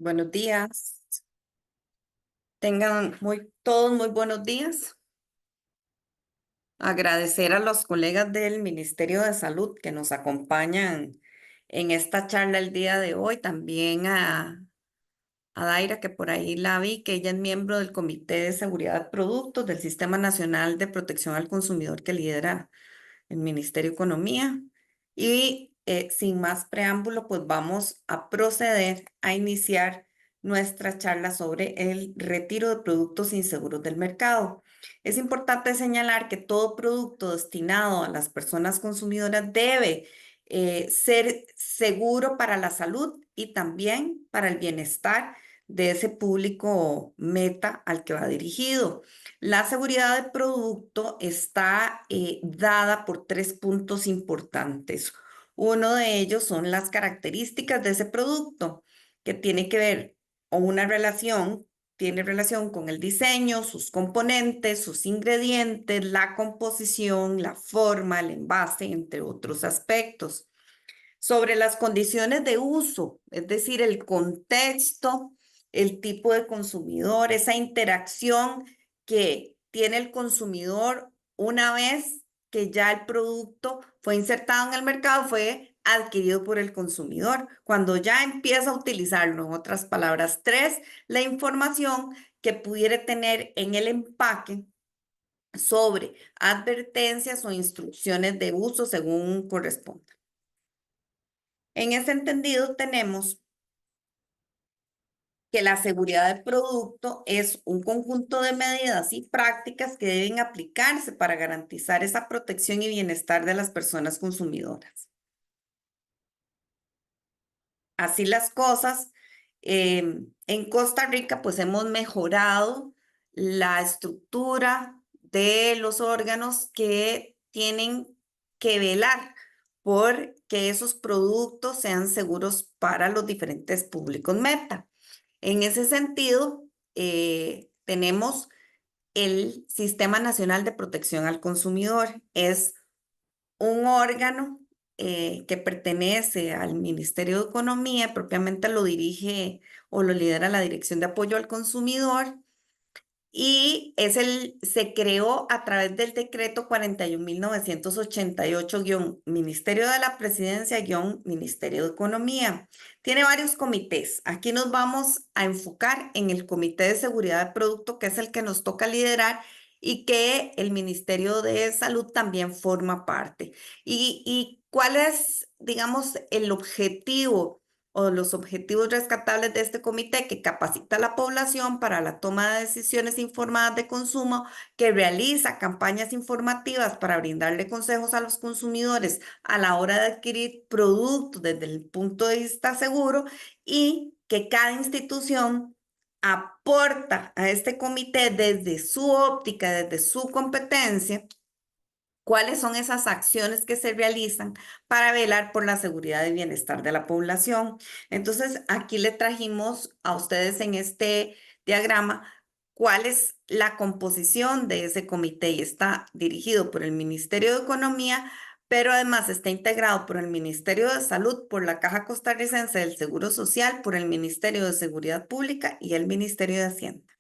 Buenos días. Tengan todos muy buenos días. Agradecer a los colegas del Ministerio de Salud que nos acompañan en esta charla el día de hoy. También a Daira, que por ahí la vi, que ella es miembro del Comité de Seguridad de Productos del Sistema Nacional de Protección al Consumidor que lidera el Ministerio de Economía. Y sin más preámbulo, pues vamos a proceder a iniciar nuestra charla sobre el retiro de productos inseguros del mercado. Es importante señalar que todo producto destinado a las personas consumidoras debe ser seguro para la salud y también para el bienestar de ese público meta al que va dirigido. La seguridad del producto está dada por tres puntos importantes. Uno de ellos son las características de ese producto, que tiene que ver o una relación, tiene relación con el diseño, sus componentes, sus ingredientes, la composición, la forma, el envase, entre otros aspectos. Sobre las condiciones de uso, es decir, el contexto, el tipo de consumidor, esa interacción que tiene el consumidor una vez que ya el producto fue insertado en el mercado, fue adquirido por el consumidor. Cuando ya empieza a utilizarlo, en otras palabras, tres, la información que pudiera tener en el empaque sobre advertencias o instrucciones de uso según corresponda. En ese entendido, tenemos que la seguridad del producto es un conjunto de medidas y prácticas que deben aplicarse para garantizar esa protección y bienestar de las personas consumidoras. Así las cosas, en Costa Rica pues hemos mejorado la estructura de los órganos que tienen que velar por que esos productos sean seguros para los diferentes públicos meta. En ese sentido, tenemos el Sistema Nacional de Protección al Consumidor. Es un órgano que pertenece al Ministerio de Economía, propiamente lo dirige o lo lidera la Dirección de Apoyo al Consumidor y se creó a través del decreto 41.988-Ministerio de la Presidencia-Ministerio de Economía. Tiene varios comités. Aquí nos vamos a enfocar en el Comité de Seguridad de Producto, que es el que nos toca liderar y que el Ministerio de Salud también forma parte. ¿Y cuál es, digamos, el objetivo o los objetivos rescatables de este comité? Que capacita a la población para la toma de decisiones informadas de consumo, que realiza campañas informativas para brindarle consejos a los consumidores a la hora de adquirir productos desde el punto de vista seguro y que cada institución aporta a este comité desde su óptica, desde su competencia, cuáles son esas acciones que se realizan para velar por la seguridad y bienestar de la población. Entonces, aquí le trajimos a ustedes en este diagrama cuál es la composición de ese comité y está dirigido por el Ministerio de Economía, pero además está integrado por el Ministerio de Salud, por la Caja Costarricense del Seguro Social, por el Ministerio de Seguridad Pública y el Ministerio de Hacienda.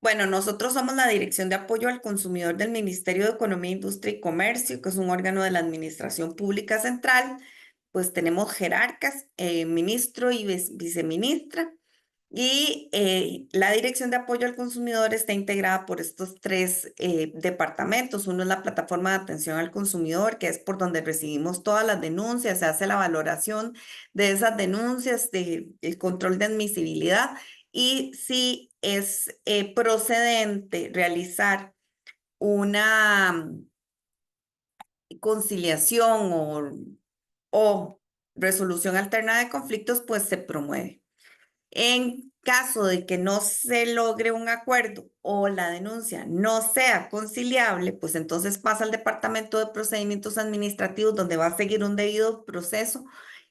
Bueno, nosotros somos la Dirección de Apoyo al Consumidor del Ministerio de Economía, Industria y Comercio, que es un órgano de la Administración Pública Central. Pues tenemos jerarcas, ministro y viceministra. Y la Dirección de Apoyo al Consumidor está integrada por estos tres departamentos. Uno es la plataforma de atención al consumidor, que es por donde recibimos todas las denuncias, se hace la valoración de esas denuncias, el control de admisibilidad y si es procedente realizar una conciliación o resolución alterna de conflictos, pues se promueve. En caso de que no se logre un acuerdo o la denuncia no sea conciliable, pues entonces pasa al Departamento de Procedimientos Administrativos, donde va a seguir un debido proceso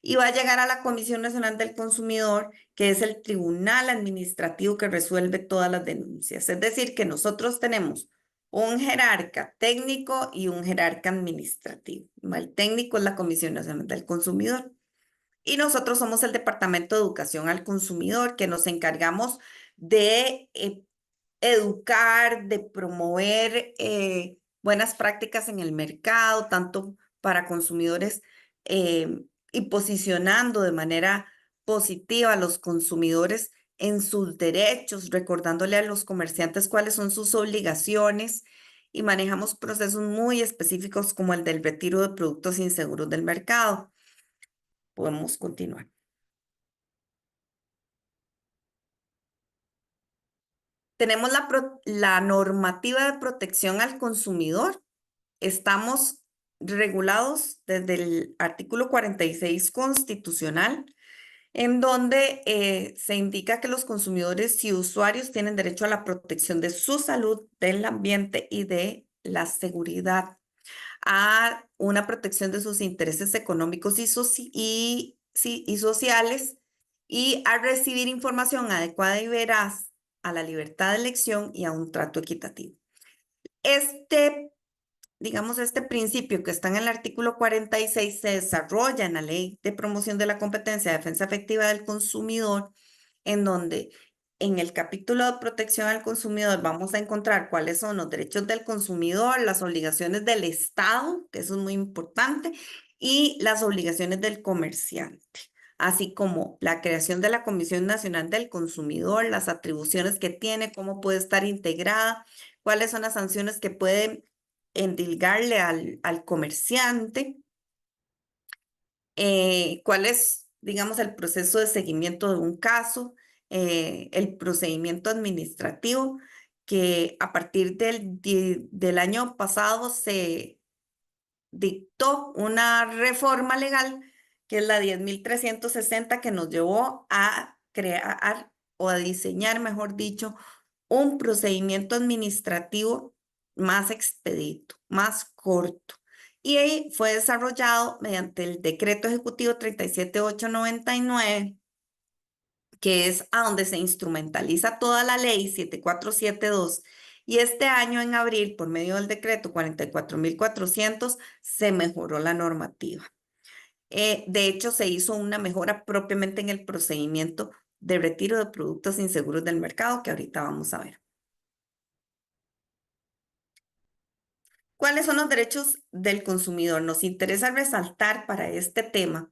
y va a llegar a la Comisión Nacional del Consumidor, que es el tribunal administrativo que resuelve todas las denuncias. Es decir, que nosotros tenemos un jerarca técnico y un jerarca administrativo. El técnico es la Comisión Nacional del Consumidor. Y nosotros somos el Departamento de Educación al Consumidor, que nos encargamos de educar, de promover buenas prácticas en el mercado, tanto para consumidores y posicionando de manera positiva a los consumidores en sus derechos, recordándole a los comerciantes cuáles son sus obligaciones y manejamos procesos muy específicos como el del retiro de productos inseguros del mercado. Podemos continuar. Tenemos la normativa de protección al consumidor. Estamos regulados desde el artículo 46 constitucional, en donde se indica que los consumidores y usuarios tienen derecho a la protección de su salud, del ambiente y de la seguridad, a una protección de sus intereses económicos y sociales, y a recibir información adecuada y veraz, a la libertad de elección y a un trato equitativo. Digamos, este principio que está en el artículo 46 se desarrolla en la Ley de Promoción de la Competencia y Defensa Efectiva del Consumidor, en donde en el capítulo de protección al consumidor vamos a encontrar cuáles son los derechos del consumidor, las obligaciones del Estado, que eso es muy importante, y las obligaciones del comerciante, así como la creación de la Comisión Nacional del Consumidor, las atribuciones que tiene, cómo puede estar integrada, cuáles son las sanciones que pueden endilgarle al comerciante, cuál es, digamos, el proceso de seguimiento de un caso, el procedimiento administrativo, que a partir del año pasado se dictó una reforma legal, que es la 10.360, que nos llevó a crear o a diseñar, mejor dicho, un procedimiento administrativo más expedito, más corto. Y ahí fue desarrollado mediante el decreto ejecutivo 37899, que es a donde se instrumentaliza toda la ley 7472. Y este año, en abril, por medio del decreto 44.400, se mejoró la normativa. De hecho, se hizo una mejora propiamente en el procedimiento de retiro de productos inseguros del mercado, que ahorita vamos a ver. ¿Cuáles son los derechos del consumidor? Nos interesa resaltar para este tema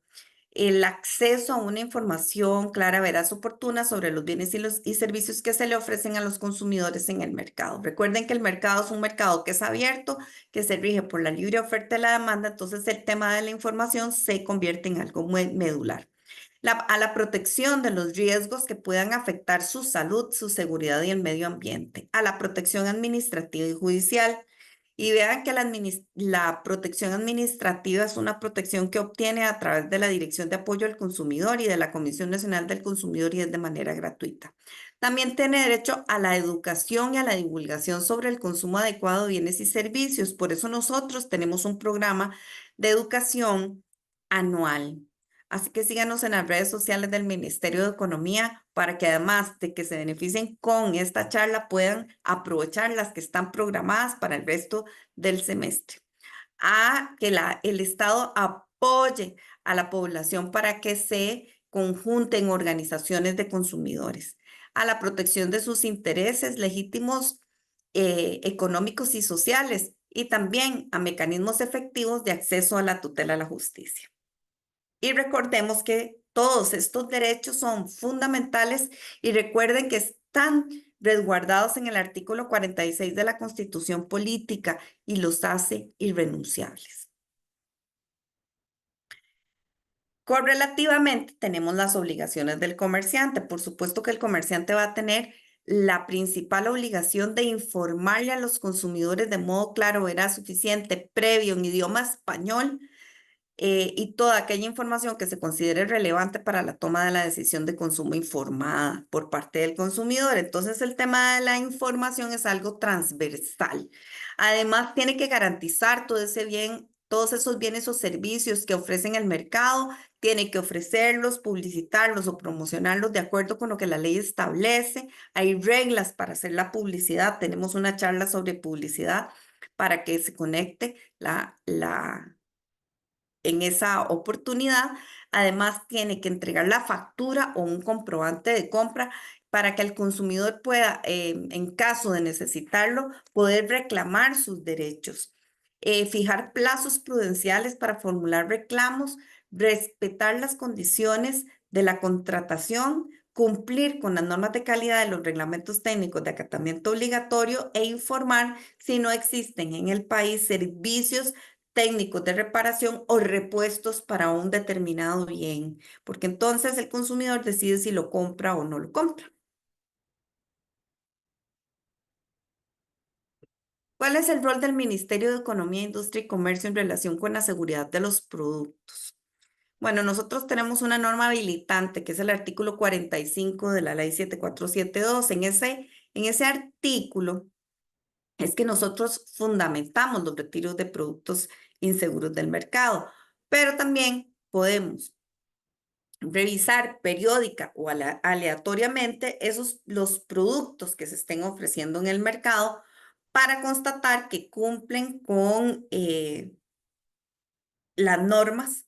el acceso a una información clara, veraz, oportuna sobre los bienes y servicios que se le ofrecen a los consumidores en el mercado. Recuerden que el mercado es un mercado que es abierto, que se rige por la libre oferta y la demanda, entonces el tema de la información se convierte en algo muy medular. A la protección de los riesgos que puedan afectar su salud, su seguridad y el medio ambiente, a la protección administrativa y judicial. Y vean que la protección administrativa es una protección que obtiene a través de la Dirección de Apoyo al Consumidor y de la Comisión Nacional del Consumidor, y es de manera gratuita. También tiene derecho a la educación y a la divulgación sobre el consumo adecuado de bienes y servicios. Por eso nosotros tenemos un programa de educación anual. Así que síganos en las redes sociales del Ministerio de Economía para que, además de que se beneficien con esta charla, puedan aprovechar las que están programadas para el resto del semestre. A que el Estado apoye a la población para que se conjunten organizaciones de consumidores, a la protección de sus intereses legítimos, económicos y sociales, y también a mecanismos efectivos de acceso a la tutela a la justicia. Y recordemos que todos estos derechos son fundamentales, y recuerden que están resguardados en el artículo 46 de la Constitución Política y los hace irrenunciables. Correlativamente, tenemos las obligaciones del comerciante. Por supuesto que el comerciante va a tener la principal obligación de informarle a los consumidores de modo claro, veraz, suficiente, previo, en idioma español, y toda aquella información que se considere relevante para la toma de la decisión de consumo informada por parte del consumidor. Entonces, el tema de la información es algo transversal. Además, tiene que garantizar todo ese bien, todos esos bienes o servicios que ofrecen el mercado, tiene que ofrecerlos, publicitarlos o promocionarlos de acuerdo con lo que la ley establece. Hay reglas para hacer la publicidad. Tenemos una charla sobre publicidad para que se conecte en esa oportunidad. Además, tiene que entregar la factura o un comprobante de compra para que el consumidor pueda, en caso de necesitarlo, poder reclamar sus derechos. Fijar plazos prudenciales para formular reclamos, respetar las condiciones de la contratación, cumplir con las normas de calidad de los reglamentos técnicos de acatamiento obligatorio e informar si no existen en el país servicios técnicos de reparación o repuestos para un determinado bien, porque entonces el consumidor decide si lo compra o no lo compra. ¿Cuál es el rol del Ministerio de Economía, Industria y Comercio en relación con la seguridad de los productos? Bueno, nosotros tenemos una norma habilitante que es el artículo 45 de la ley 7472. En ese artículo es que nosotros fundamentamos los retiros de productos inseguros del mercado, pero también podemos revisar periódica o aleatoriamente los productos que se estén ofreciendo en el mercado para constatar que cumplen con las normas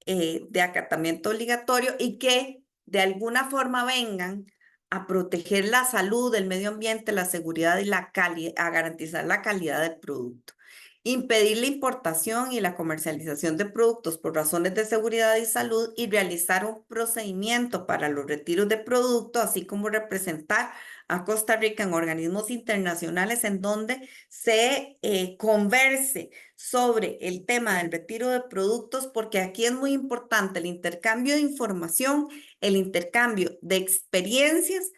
de acatamiento obligatorio y que de alguna forma vengan a proteger la salud, el medio ambiente, la seguridad y la calidad, a garantizar la calidad del producto. Impedir la importación y la comercialización de productos por razones de seguridad y salud y realizar un procedimiento para los retiros de producto, así como representar a Costa Rica en organismos internacionales en donde se converse sobre el tema del retiro de productos, porque aquí es muy importante el intercambio de información, el intercambio de experiencias,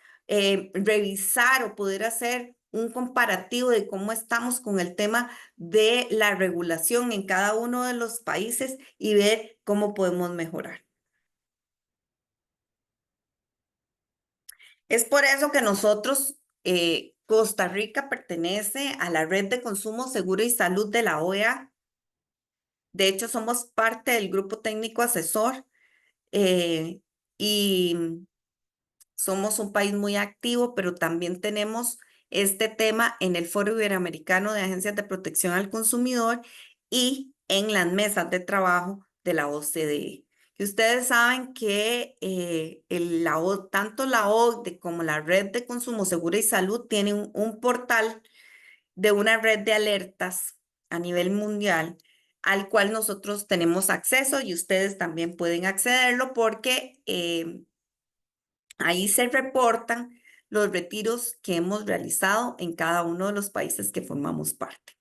revisar o poder hacer un comparativo de cómo estamos con el tema de la regulación en cada uno de los países y ver cómo podemos mejorar. Es por eso que nosotros, Costa Rica pertenece a la Red de Consumo Seguro y Salud de la OEA. De hecho, somos parte del grupo técnico asesor eh, y somos un país muy activo, pero también tenemos este tema en el Foro Iberoamericano de Agencias de Protección al Consumidor y en las mesas de trabajo de la OCDE. Y ustedes saben que tanto la OCDE como la Red de Consumo Seguro y Salud tienen un portal de una red de alertas a nivel mundial al cual nosotros tenemos acceso y ustedes también pueden accederlo porque ahí se reportan los retiros que hemos realizado en cada uno de los países que formamos parte.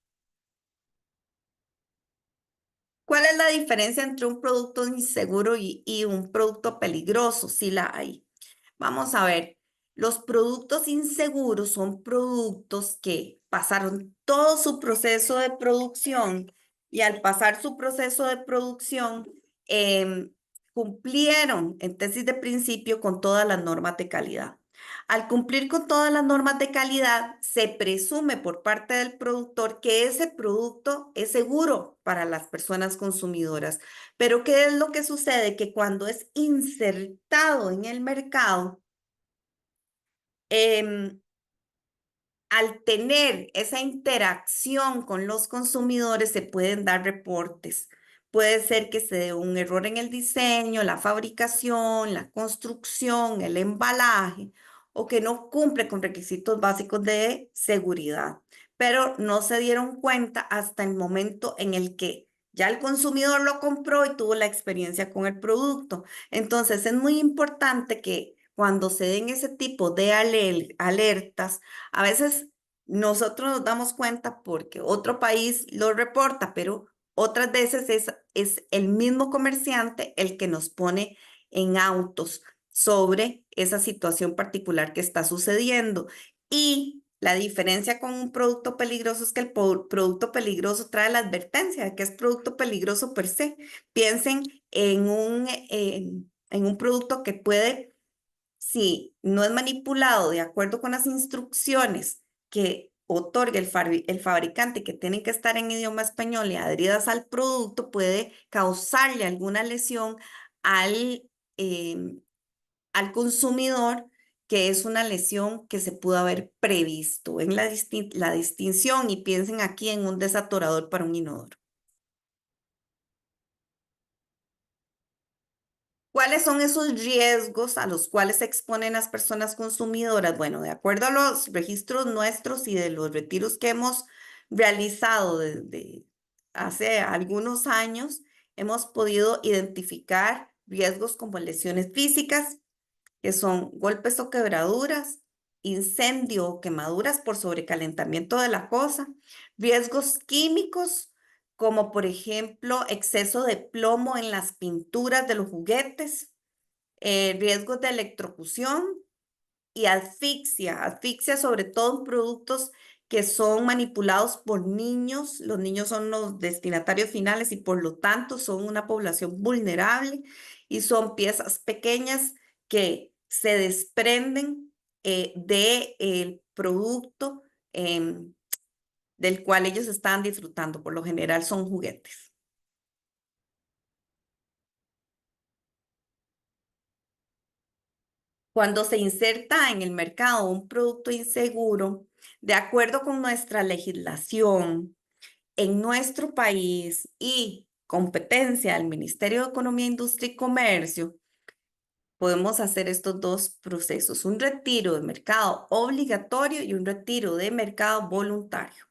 ¿Cuál es la diferencia entre un producto inseguro y un producto peligroso? Sí la hay. Vamos a ver, los productos inseguros son productos que pasaron todo su proceso de producción y al pasar su proceso de producción cumplieron en tesis de principio con todas las normas de calidad. Al cumplir con todas las normas de calidad, se presume por parte del productor que ese producto es seguro para las personas consumidoras. Pero ¿qué es lo que sucede? Que cuando es insertado en el mercado, em, al tener esa interacción con los consumidores se pueden dar reportes. Puede ser que se dé un error en el diseño, la fabricación, la construcción, el embalaje o que no cumple con requisitos básicos de seguridad, pero no se dieron cuenta hasta el momento en el que ya el consumidor lo compró y tuvo la experiencia con el producto. Entonces es muy importante que cuando se den ese tipo de alertas, a veces nosotros nos damos cuenta porque otro país lo reporta, pero otras veces es el mismo comerciante el que nos pone en autos sobre esa situación particular que está sucediendo. Y la diferencia con un producto peligroso es que el producto peligroso trae la advertencia de que es producto peligroso per se. Piensen en un producto que puede, si no es manipulado de acuerdo con las instrucciones que otorga el fabricante, que tienen que estar en idioma español y adheridas al producto, puede causarle alguna lesión al, em, al consumidor, que es una lesión que se pudo haber previsto en la distinción, y piensen aquí en un desatorador para un inodoro. ¿Cuáles son esos riesgos a los cuales se exponen las personas consumidoras? Bueno, de acuerdo a los registros nuestros y de los retiros que hemos realizado desde hace algunos años, hemos podido identificar riesgos como lesiones físicas, que son golpes o quebraduras, incendio o quemaduras por sobrecalentamiento de la cosa, riesgos químicos, como por ejemplo exceso de plomo en las pinturas de los juguetes, riesgos de electrocución y asfixia sobre todo en productos que son manipulados por niños. Los niños son los destinatarios finales y por lo tanto son una población vulnerable y son piezas pequeñas que se desprenden del producto del cual ellos están disfrutando. Por lo general son juguetes. Cuando se inserta en el mercado un producto inseguro, de acuerdo con nuestra legislación en nuestro país y competencia del Ministerio de Economía, Industria y Comercio, podemos hacer estos dos procesos, un retiro de mercado obligatorio y un retiro de mercado voluntario.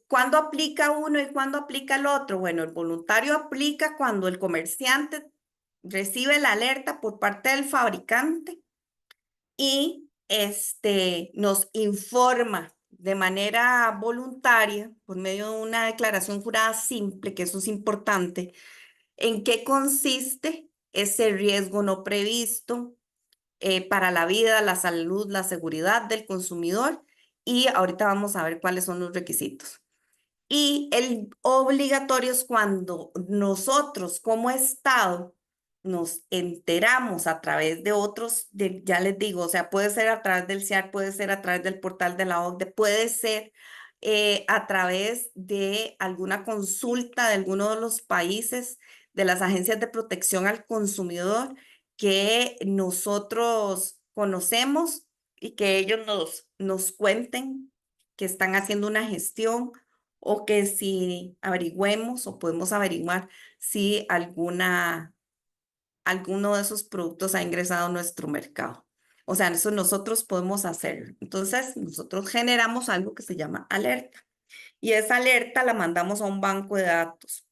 ¿Cuándo aplica uno y cuándo aplica el otro? Bueno, el voluntario aplica cuando el comerciante recibe la alerta por parte del fabricante y nos informa de manera voluntaria, por medio de una declaración jurada simple, que eso es importante, en qué consiste ese riesgo no previsto para la vida, la salud, la seguridad del consumidor. Y ahorita vamos a ver cuáles son los requisitos. Y el obligatorio es cuando nosotros como Estado nos enteramos a través de otros, ya les digo, o sea, puede ser a través del CIAR, puede ser a través del portal de la OCDE, puede ser a través de alguna consulta de alguno de los países, de las agencias de protección al consumidor que nosotros conocemos y que ellos nos cuenten que están haciendo una gestión o que si averigüemos o podemos averiguar si alguno de esos productos ha ingresado a nuestro mercado. O sea, eso nosotros podemos hacerlo. Entonces, nosotros generamos algo que se llama alerta y esa alerta la mandamos a un banco de datos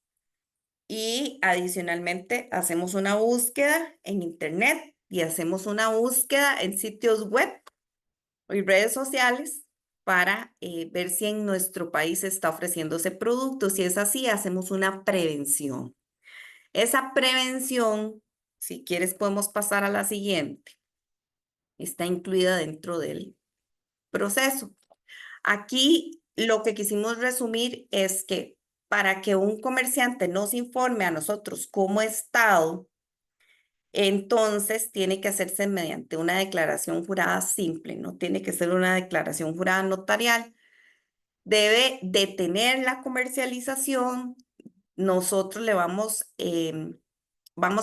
y adicionalmente hacemos una búsqueda en Internet y hacemos una búsqueda en sitios web y redes sociales para ver si en nuestro país se está ofreciendo ese producto. Si es así, hacemos una prevención. Esa prevención, si quieres, podemos pasar a la siguiente. Está incluida dentro del proceso. Aquí lo que quisimos resumir es que para que un comerciante nos informe a nosotros como Estado, entonces tiene que hacerse mediante una declaración jurada simple, no tiene que ser una declaración jurada notarial. Debe detener la comercialización. Nosotros le vamos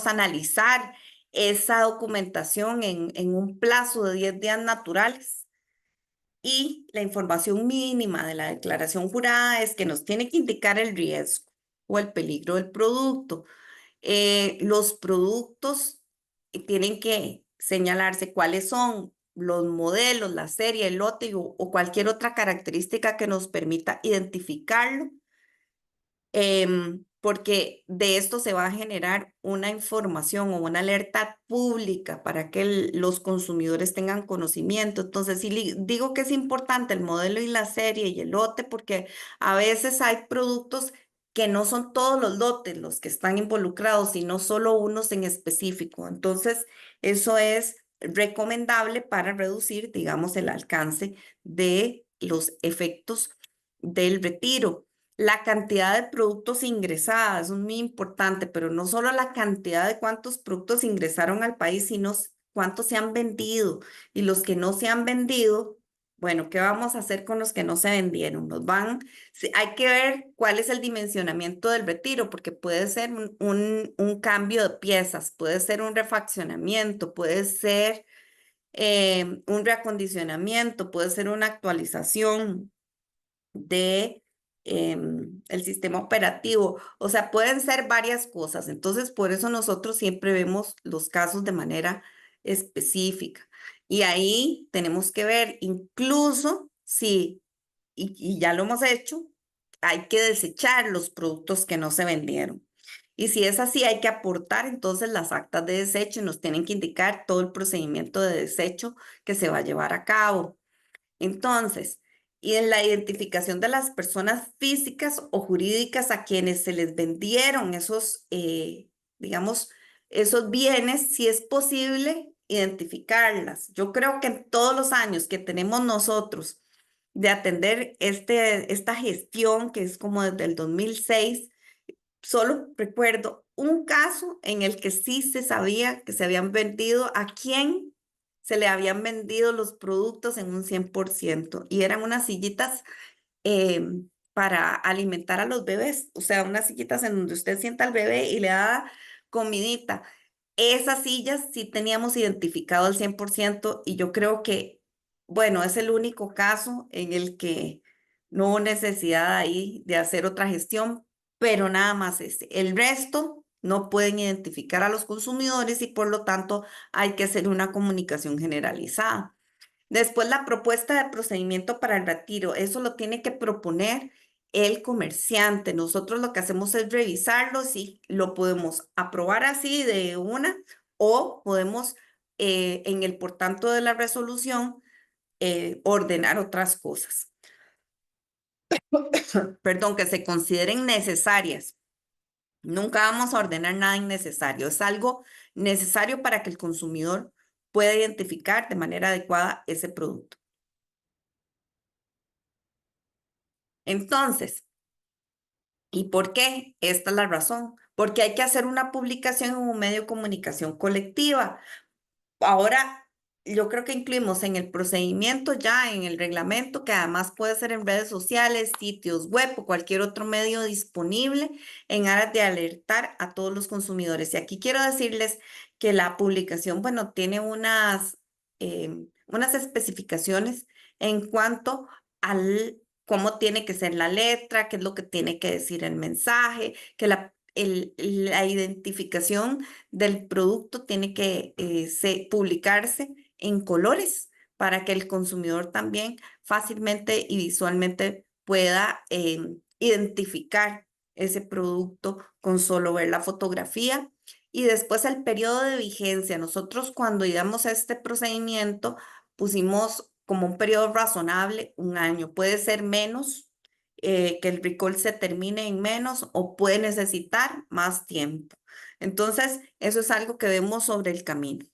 a analizar esa documentación en un plazo de 10 días naturales. Y la información mínima de la declaración jurada es que nos tiene que indicar el riesgo o el peligro del producto. Los productos tienen que señalarse cuáles son los modelos, la serie, el lote o cualquier otra característica que nos permita identificarlo, porque de esto se va a generar una información o una alerta pública para que los consumidores tengan conocimiento. Entonces, sí digo que es importante el modelo y la serie y el lote, porque a veces hay productos que no son todos los lotes los que están involucrados, sino solo unos en específico. Entonces, eso es recomendable para reducir, digamos, el alcance de los efectos del retiro. La cantidad de productos ingresadas es muy importante, pero no solo la cantidad de cuántos productos ingresaron al país, sino cuántos se han vendido. Y los que no se han vendido, bueno, ¿qué vamos a hacer con los que no se vendieron? Hay que ver cuál es el dimensionamiento del retiro, porque puede ser un cambio de piezas, puede ser un refaccionamiento, puede ser un reacondicionamiento, puede ser una actualización de el sistema operativo. O sea, pueden ser varias cosas. Entonces, por eso nosotros siempre vemos los casos de manera específica. Y ahí tenemos que ver, incluso si, y ya lo hemos hecho, hay que desechar los productos que no se vendieron. Y si es así, hay que aportar entonces las actas de desecho y nos tienen que indicar todo el procedimiento de desecho que se va a llevar a cabo. Entonces, y en la identificación de las personas físicas o jurídicas a quienes se les vendieron esos, digamos, esos bienes, si es posible identificarlas. Yo creo que en todos los años que tenemos nosotros de atender esta gestión, que es como desde el 2006, solo recuerdo un caso en el que sí se sabía que se habían vendido, a quién se le habían vendido los productos en un 100% y eran unas sillitas para alimentar a los bebés, o sea, unas sillitas en donde usted sienta al bebé y le da comidita. Esas sillas sí teníamos identificado al 100% y yo creo que, bueno, es el único caso en el que no hubo necesidad ahí de hacer otra gestión, pero nada más ese. El resto no pueden identificar a los consumidores y por lo tanto hay que hacer una comunicación generalizada. Después, la propuesta de procedimiento para el retiro, eso lo tiene que proponer el comerciante. Nosotros lo que hacemos es revisarlo si lo podemos aprobar así de una o podemos en el por tanto de la resolución ordenar otras cosas. Perdón, que se consideren necesarias. Nunca vamos a ordenar nada innecesario. Es algo necesario para que el consumidor pueda identificar de manera adecuada ese producto. Entonces, ¿y por qué? Esta es la razón. Porque hay que hacer una publicación en un medio de comunicación colectiva. Ahora, yo creo que incluimos en el procedimiento ya, en el reglamento, que además puede ser en redes sociales, sitios web o cualquier otro medio disponible en aras de alertar a todos los consumidores. Y aquí quiero decirles que la publicación, bueno, tiene unas especificaciones en cuanto al cómo tiene que ser la letra, qué es lo que tiene que decir el mensaje, que la identificación del producto tiene que publicarse en colores para que el consumidor también fácilmente y visualmente pueda identificar ese producto con solo ver la fotografía. Y después el periodo de vigencia. Nosotros cuando ideamos este procedimiento pusimos como un periodo razonable, un año. Puede ser menos, que el recall se termine en menos o puede necesitar más tiempo. Entonces, eso es algo que vemos sobre el camino.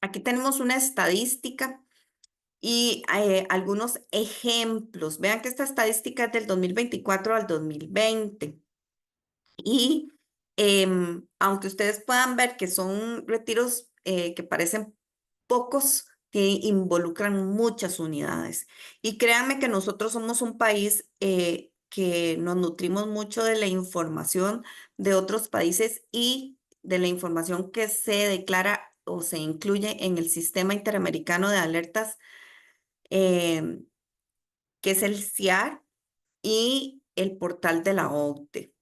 Aquí tenemos una estadística y algunos ejemplos. Vean que esta estadística es del 2024 al 2020. Y aunque ustedes puedan ver que son retiros que parecen pocos, que involucran muchas unidades. Y créanme que nosotros somos un país que nos nutrimos mucho de la información de otros países y de la información que se declara o se incluye en el Sistema Interamericano de Alertas, em, que es el CIAR y el portal de la OCDE.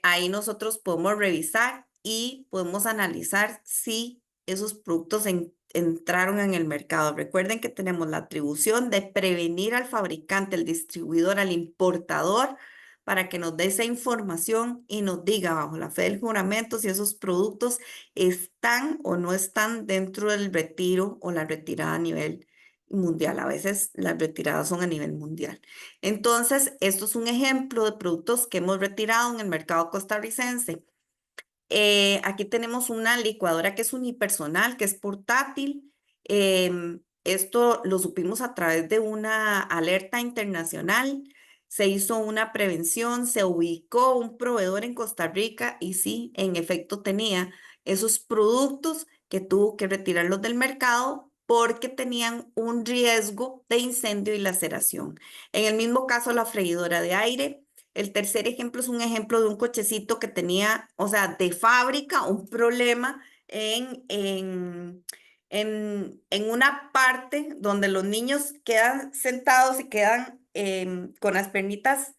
Ahí nosotros podemos revisar y podemos analizar si esos productos entraron en el mercado. Recuerden que tenemos la atribución de prevenir al fabricante, al distribuidor, al importador, para que nos dé esa información y nos diga bajo la fe del juramento si esos productos están o no están dentro del retiro o la retirada a nivel mundial. A veces las retiradas son a nivel mundial. Entonces, esto es un ejemplo de productos que hemos retirado en el mercado costarricense. Aquí tenemos una licuadora que es unipersonal, que es portátil. Esto lo supimos a través de una alerta internacional. Se hizo una prevención, se ubicó un proveedor en Costa Rica y sí, en efecto tenía esos productos que tuvo que retirarlos del mercado porque tenían un riesgo de incendio y laceración. En el mismo caso, la freidora de aire. El tercer ejemplo es un ejemplo de un cochecito que tenía, o sea, de fábrica, un problema en una parte donde los niños quedan sentados y quedan con las pernitas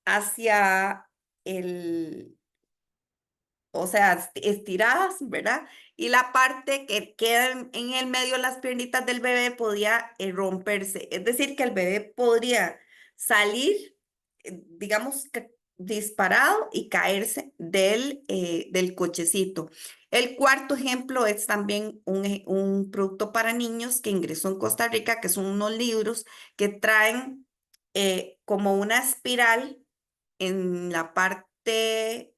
hacia el, o sea, estiradas, ¿verdad? Y la parte que queda en el medio de las piernitas del bebé podía romperse. Es decir, que el bebé podría salir, digamos, disparado y caerse del cochecito. El cuarto ejemplo es también un producto para niños que ingresó en Costa Rica, que son unos libros que traen como una espiral en la parte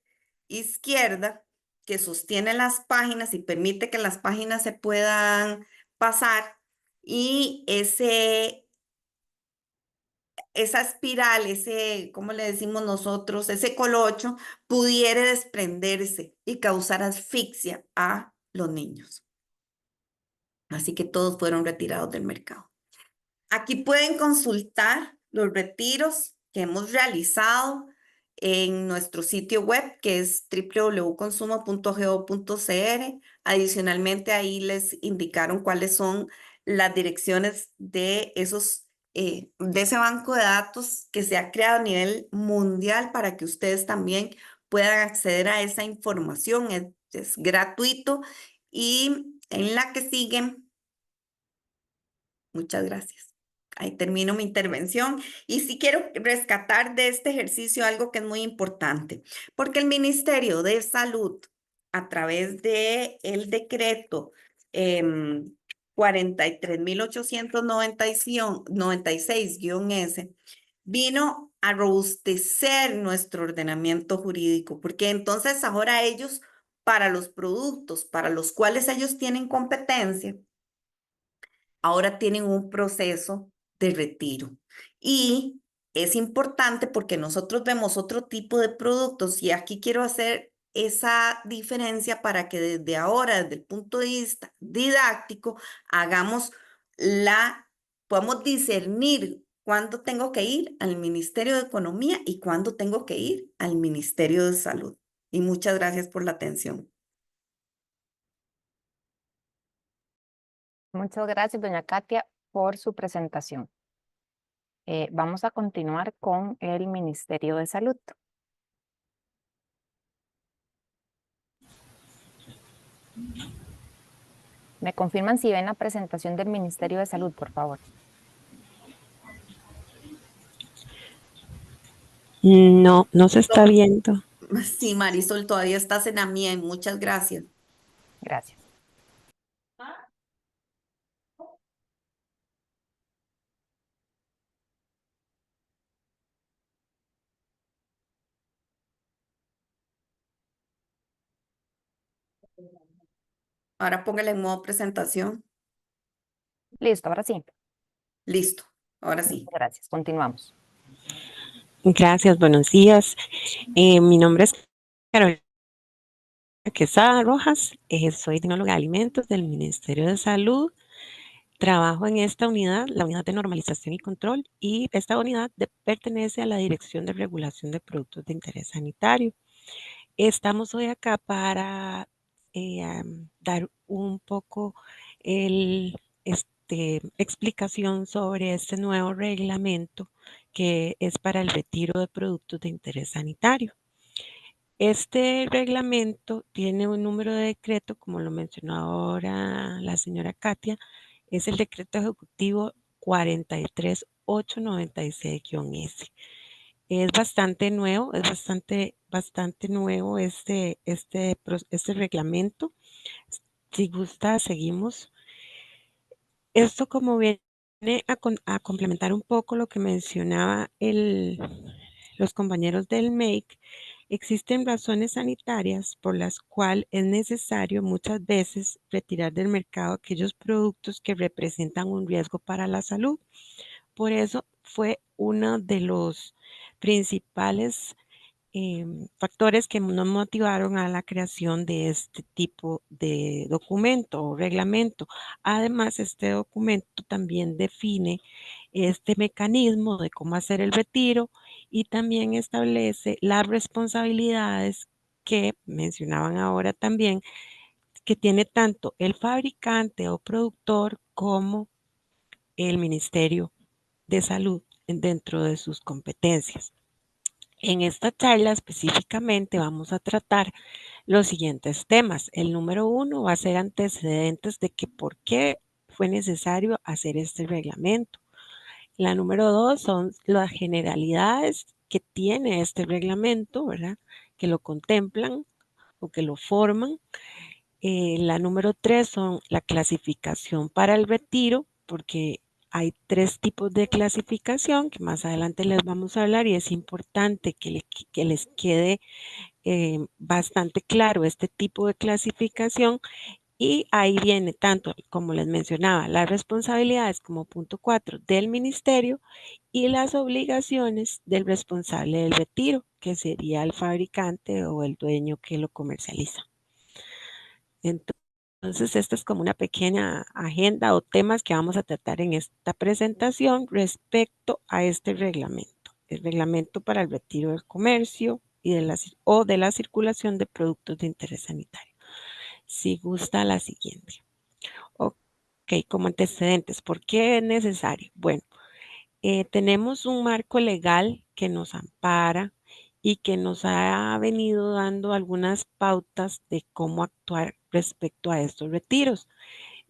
izquierda que sostiene las páginas y permite que las páginas se puedan pasar y esa espiral, ¿cómo le decimos nosotros? Ese colocho pudiera desprenderse y causar asfixia a los niños. Así que todos fueron retirados del mercado. Aquí pueden consultar los retiros que hemos realizado en nuestro sitio web, que es www.consumo.go.cr. Adicionalmente, ahí les indicaron cuáles son las direcciones de ese banco de datos que se ha creado a nivel mundial para que ustedes también puedan acceder a esa información. Es gratuito y en la que siguen. Muchas gracias. Ahí termino mi intervención y sí quiero rescatar de este ejercicio algo que es muy importante, porque el Ministerio de Salud, a través de el decreto 43.896-S, vino a robustecer nuestro ordenamiento jurídico, porque entonces ahora ellos, para los productos para los cuales ellos tienen competencia, ahora tienen un proceso de retiro. Y es importante porque nosotros vemos otro tipo de productos y aquí quiero hacer esa diferencia para que desde ahora, desde el punto de vista didáctico, hagamos podamos discernir cuándo tengo que ir al Ministerio de Economía y cuándo tengo que ir al Ministerio de Salud. Y muchas gracias por la atención. Muchas gracias, doña Katia, por su presentación. Vamos a continuar con el Ministerio de Salud. ¿Me confirman si ven la presentación del Ministerio de Salud, por favor? No, no se está viendo. Sí, Marisol, todavía estás en la mía. Muchas gracias. Gracias. Ahora póngale en modo presentación. Listo, ahora sí. Listo. Ahora Muchas sí. gracias. Continuamos. Gracias, buenos días. Mi nombre es Carolina Quesada Rojas, soy tecnóloga de alimentos del Ministerio de Salud. Trabajo en esta unidad, la unidad de normalización y control, y esta unidad pertenece a la Dirección de Regulación de Productos de Interés Sanitario. Estamos hoy acá para dar un poco explicación sobre este nuevo reglamento que es para el retiro de productos de interés sanitario. Este reglamento tiene un número de decreto, como lo mencionó ahora la señora Katia, es el decreto ejecutivo 43896-S. Es bastante nuevo, es bastante nuevo este reglamento. Si gusta, seguimos. Esto como viene a complementar un poco lo que mencionaba los compañeros del MEIC, existen razones sanitarias por las cuales es necesario muchas veces retirar del mercado aquellos productos que representan un riesgo para la salud. Por eso fue uno de los principales factores que nos motivaron a la creación de este tipo de documento o reglamento. Además, este documento también define este mecanismo de cómo hacer el retiro y también establece las responsabilidades que mencionaban ahora también que tiene tanto el fabricante o productor como el Ministerio de Salud dentro de sus competencias. En esta charla específicamente vamos a tratar los siguientes temas. El número 1 va a ser antecedentes de que por qué fue necesario hacer este reglamento. La número 2 son las generalidades que tiene este reglamento, ¿verdad? Que lo contemplan o que lo forman. La número 3 son la clasificación para el retiro, porque hay 3 tipos de clasificación que más adelante les vamos a hablar y es importante que les quede bastante claro este tipo de clasificación. Y ahí viene tanto, como les mencionaba, las responsabilidades como punto 4 del ministerio y las obligaciones del responsable del retiro, que sería el fabricante o el dueño que lo comercializa. Entonces, esta es como una pequeña agenda o temas que vamos a tratar en esta presentación respecto a este reglamento. El reglamento para el retiro del comercio y de la circulación de productos de interés sanitario. Si gusta la siguiente. Ok, como antecedentes, ¿por qué es necesario? Bueno, tenemos un marco legal que nos ampara y que nos ha venido dando algunas pautas de cómo actuar respecto a estos retiros.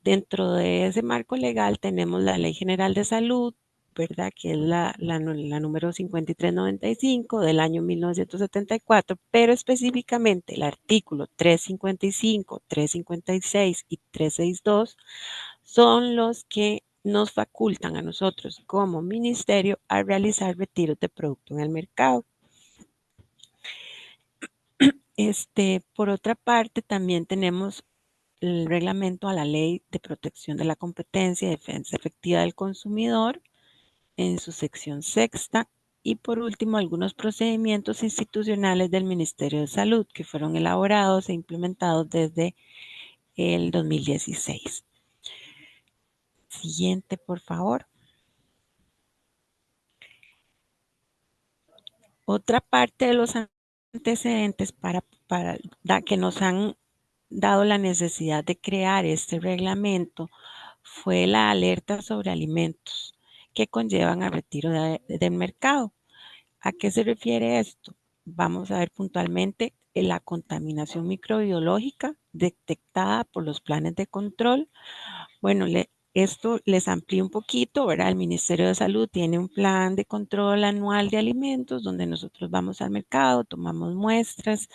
Dentro de ese marco legal tenemos la Ley General de Salud, ¿verdad? Que es la número 5395 del año 1974, pero específicamente el artículo 355, 356 y 362 son los que nos facultan a nosotros como ministerio a realizar retiros de producto en el mercado. Por otra parte, también tenemos el reglamento a la Ley de Protección de la Competencia y Defensa Efectiva del Consumidor en su sección sexta. Y por último, algunos procedimientos institucionales del Ministerio de Salud que fueron elaborados e implementados desde el 2016. Siguiente, por favor. Otra parte de los antecedentes que nos han dado la necesidad de crear este reglamento fue la alerta sobre alimentos que conllevan al retiro del mercado. ¿A qué se refiere esto? Vamos a ver puntualmente la contaminación microbiológica detectada por los planes de control. Bueno, esto les amplío un poquito, ¿verdad? El Ministerio de Salud tiene un plan de control anual de alimentos donde nosotros vamos al mercado, tomamos muestras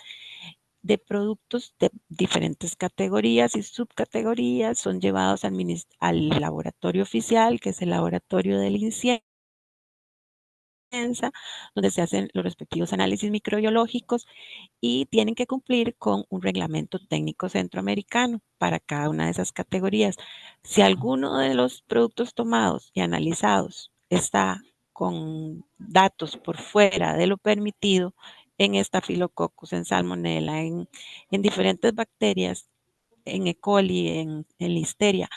de productos de diferentes categorías y subcategorías, son llevados al laboratorio oficial, que es el laboratorio del INCIENSA, donde se hacen los respectivos análisis microbiológicos y tienen que cumplir con un reglamento técnico centroamericano para cada una de esas categorías. Si alguno de los productos tomados y analizados está con datos por fuera de lo permitido en Staphylococcus, en Salmonella, en diferentes bacterias, en E. coli, en Listeria,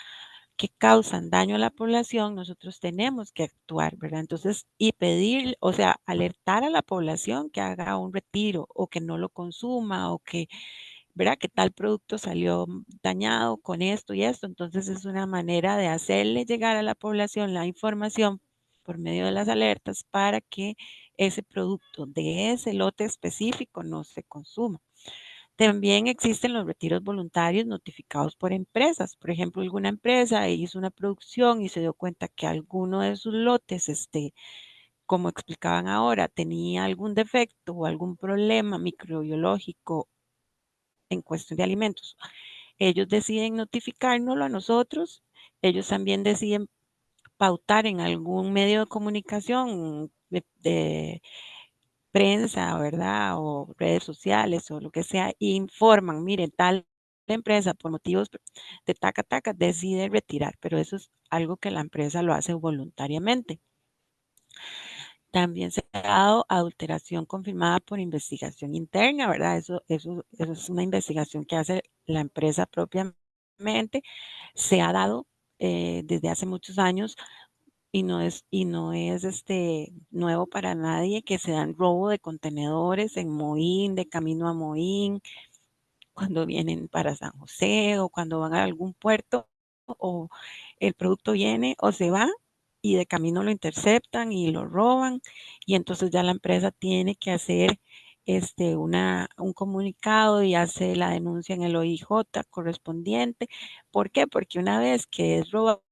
que causan daño a la población, nosotros tenemos que actuar, ¿verdad? Entonces, y pedir, o sea, alertar a la población que haga un retiro o que no lo consuma o que, ¿verdad? Que tal producto salió dañado con esto y esto. Entonces, es una manera de hacerle llegar a la población la información por medio de las alertas para que ese producto de ese lote específico no se consuma. También existen los retiros voluntarios notificados por empresas. Por ejemplo, alguna empresa hizo una producción y se dio cuenta que alguno de sus lotes, como explicaban ahora, tenía algún defecto o algún problema microbiológico en cuestión de alimentos. Ellos deciden notificárnoslo a nosotros. Ellos también deciden pautar en algún medio de comunicación de prensa, ¿verdad? O redes sociales o lo que sea, informan, miren, tal empresa por motivos de taca taca decide retirar, pero eso es algo que la empresa lo hace voluntariamente. También se ha dado adulteración confirmada por investigación interna, ¿verdad? Eso es una investigación que hace la empresa propiamente. Se ha dado desde hace muchos años y no es nuevo para nadie que se dan robo de contenedores en Moín, de camino a Moín, cuando vienen para San José o cuando van a algún puerto, o el producto viene o se va y de camino lo interceptan y lo roban, y entonces ya la empresa tiene que hacer un comunicado y hace la denuncia en el OIJ correspondiente. ¿Por qué? Porque una vez que es robado,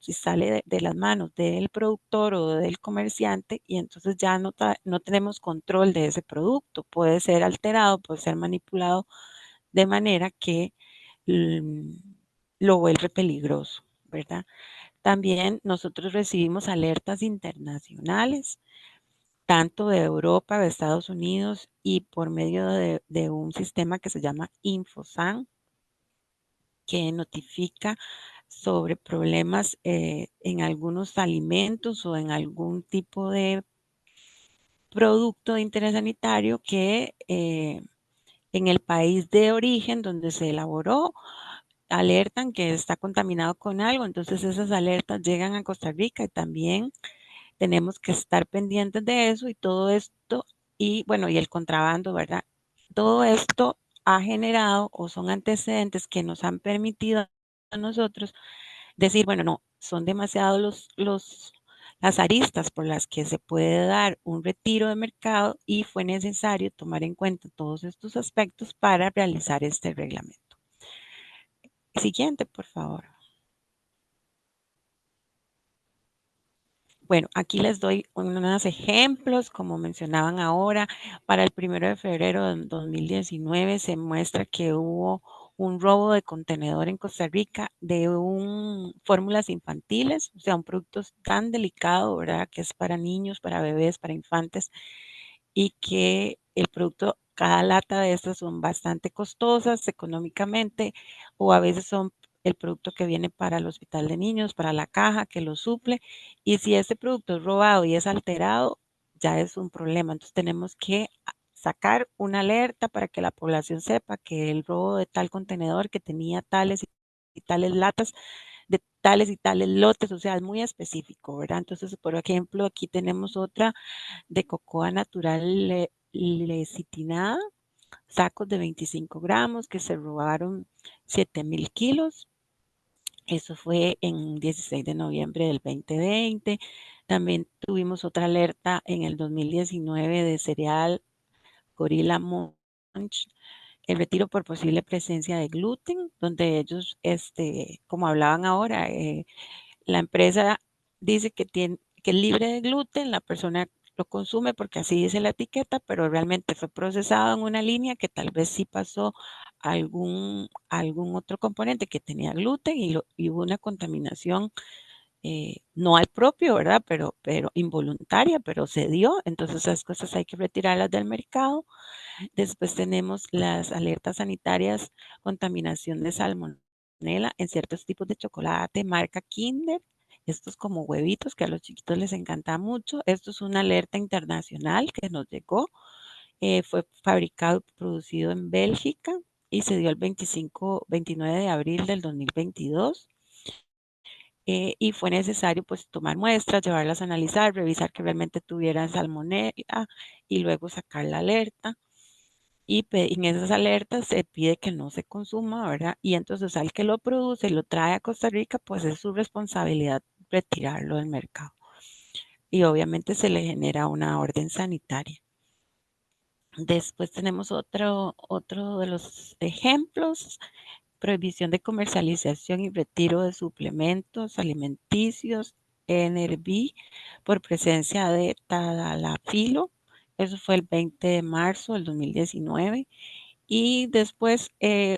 si sale de las manos del productor o del comerciante, y entonces ya no tenemos control de ese producto, puede ser alterado, puede ser manipulado de manera que mm, lo vuelve peligroso, ¿verdad? También nosotros recibimos alertas internacionales, tanto de Europa, de Estados Unidos, y por medio de un sistema que se llama Infosan, que notifica sobre problemas en algunos alimentos o en algún tipo de producto de interés sanitario que en el país de origen donde se elaboró alertan que está contaminado con algo. Entonces esas alertas llegan a Costa Rica y también tenemos que estar pendientes de eso y todo esto, y bueno, y el contrabando, ¿verdad? Todo esto ha generado o son antecedentes que nos han permitido a nosotros decir, bueno, no, son demasiados las aristas por las que se puede dar un retiro de mercado y fue necesario tomar en cuenta todos estos aspectos para realizar este reglamento. Siguiente, por favor. Bueno, aquí les doy unos ejemplos, como mencionaban ahora, para el 1 de febrero de 2019 se muestra que hubo un robo de contenedor en Costa Rica de fórmulas infantiles, o sea, un producto tan delicado, ¿verdad? Que es para niños, para bebés, para infantes, y que el producto, cada lata de estas son bastante costosas económicamente, o a veces son el producto que viene para el hospital de niños, para la caja que lo suple, y si este producto es robado y es alterado, ya es un problema. Entonces tenemos que sacar una alerta para que la población sepa que el robo de tal contenedor que tenía tales y tales latas de tales y tales lotes, o sea, es muy específico, ¿verdad? Entonces, por ejemplo, aquí tenemos otra de cocoa natural lecitinada, sacos de 25 gramos que se robaron 7,000 kilos. Eso fue en 16 de noviembre del 2020. También tuvimos otra alerta en el 2019 de cereal Gorilla Munch, el retiro por posible presencia de gluten, donde ellos, como hablaban ahora, la empresa dice que es libre de gluten, la persona lo consume porque así dice la etiqueta, pero realmente fue procesado en una línea que tal vez sí pasó algún otro componente que tenía gluten y hubo una contaminación, no al propio, ¿verdad? Pero involuntaria, pero se dio. Entonces esas cosas hay que retirarlas del mercado. Después tenemos las alertas sanitarias, contaminación de salmonela en ciertos tipos de chocolate, marca Kinder. Estos como huevitos que a los chiquitos les encanta mucho. Esto es una alerta internacional que nos llegó. Fue fabricado y producido en Bélgica y se dio el 29 de abril del 2022. Y fue necesario pues tomar muestras, llevarlas a analizar, revisar que realmente tuvieran salmonela y luego sacar la alerta. Y en esas alertas se pide que no se consuma, ¿verdad? Y entonces al que lo produce y lo trae a Costa Rica, pues es su responsabilidad retirarlo del mercado. Y obviamente se le genera una orden sanitaria. Después tenemos otro de los ejemplos, prohibición de comercialización y retiro de suplementos alimenticios NRB por presencia de tadalafilo. Eso fue el 20 de marzo del 2019. Y después,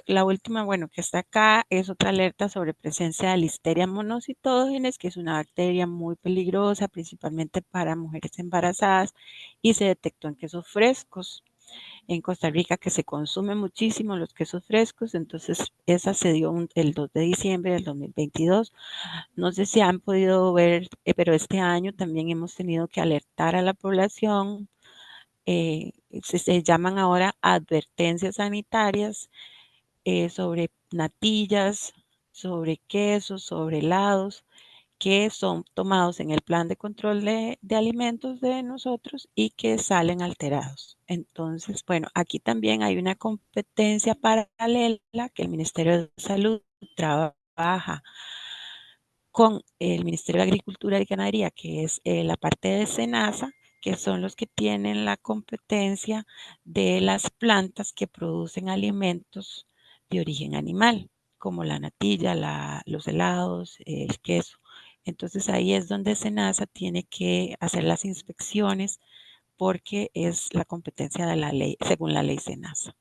la última, bueno, que está acá, es otra alerta sobre presencia de Listeria monocytogenes, que es una bacteria muy peligrosa, principalmente para mujeres embarazadas, y se detectó en quesos frescos en Costa Rica, que se consumen muchísimo los quesos frescos. Entonces, esa se dio el 2 de diciembre del 2022. No sé si han podido ver, pero este año también hemos tenido que alertar a la población. Se llaman ahora advertencias sanitarias sobre natillas, sobre quesos, sobre helados, que son tomados en el plan de control de alimentos de nosotros y que salen alterados. Entonces, bueno, aquí también hay una competencia paralela que el Ministerio de Salud trabaja con el Ministerio de Agricultura y Ganadería, que es la parte de SENASA, que son los que tienen la competencia de las plantas que producen alimentos de origen animal, como la natilla, los helados, el queso. Entonces ahí es donde SENASA tiene que hacer las inspecciones porque es la competencia de la ley, según la ley SENASA.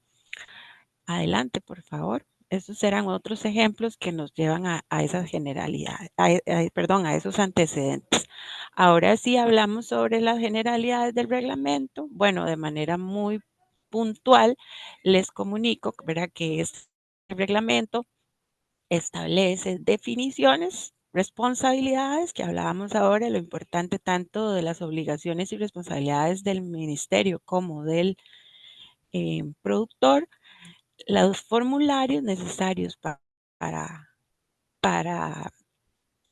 Adelante, por favor. Estos serán otros ejemplos que nos llevan a esas generalidades, perdón, a esos antecedentes. Ahora sí hablamos sobre las generalidades del reglamento. Bueno, de manera muy puntual les comunico, ¿verdad?, que este reglamento establece definiciones, responsabilidades, que hablábamos ahora, lo importante tanto de las obligaciones y responsabilidades del ministerio como del productor, los formularios necesarios para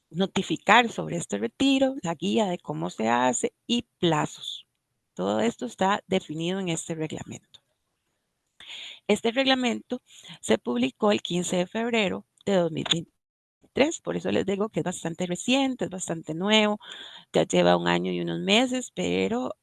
notificar sobre este retiro, la guía de cómo se hace y plazos. Todo esto está definido en este reglamento. Este reglamento se publicó el 15 de febrero de 2023, por eso les digo que es bastante reciente, es bastante nuevo, ya lleva 1 año y unos meses, pero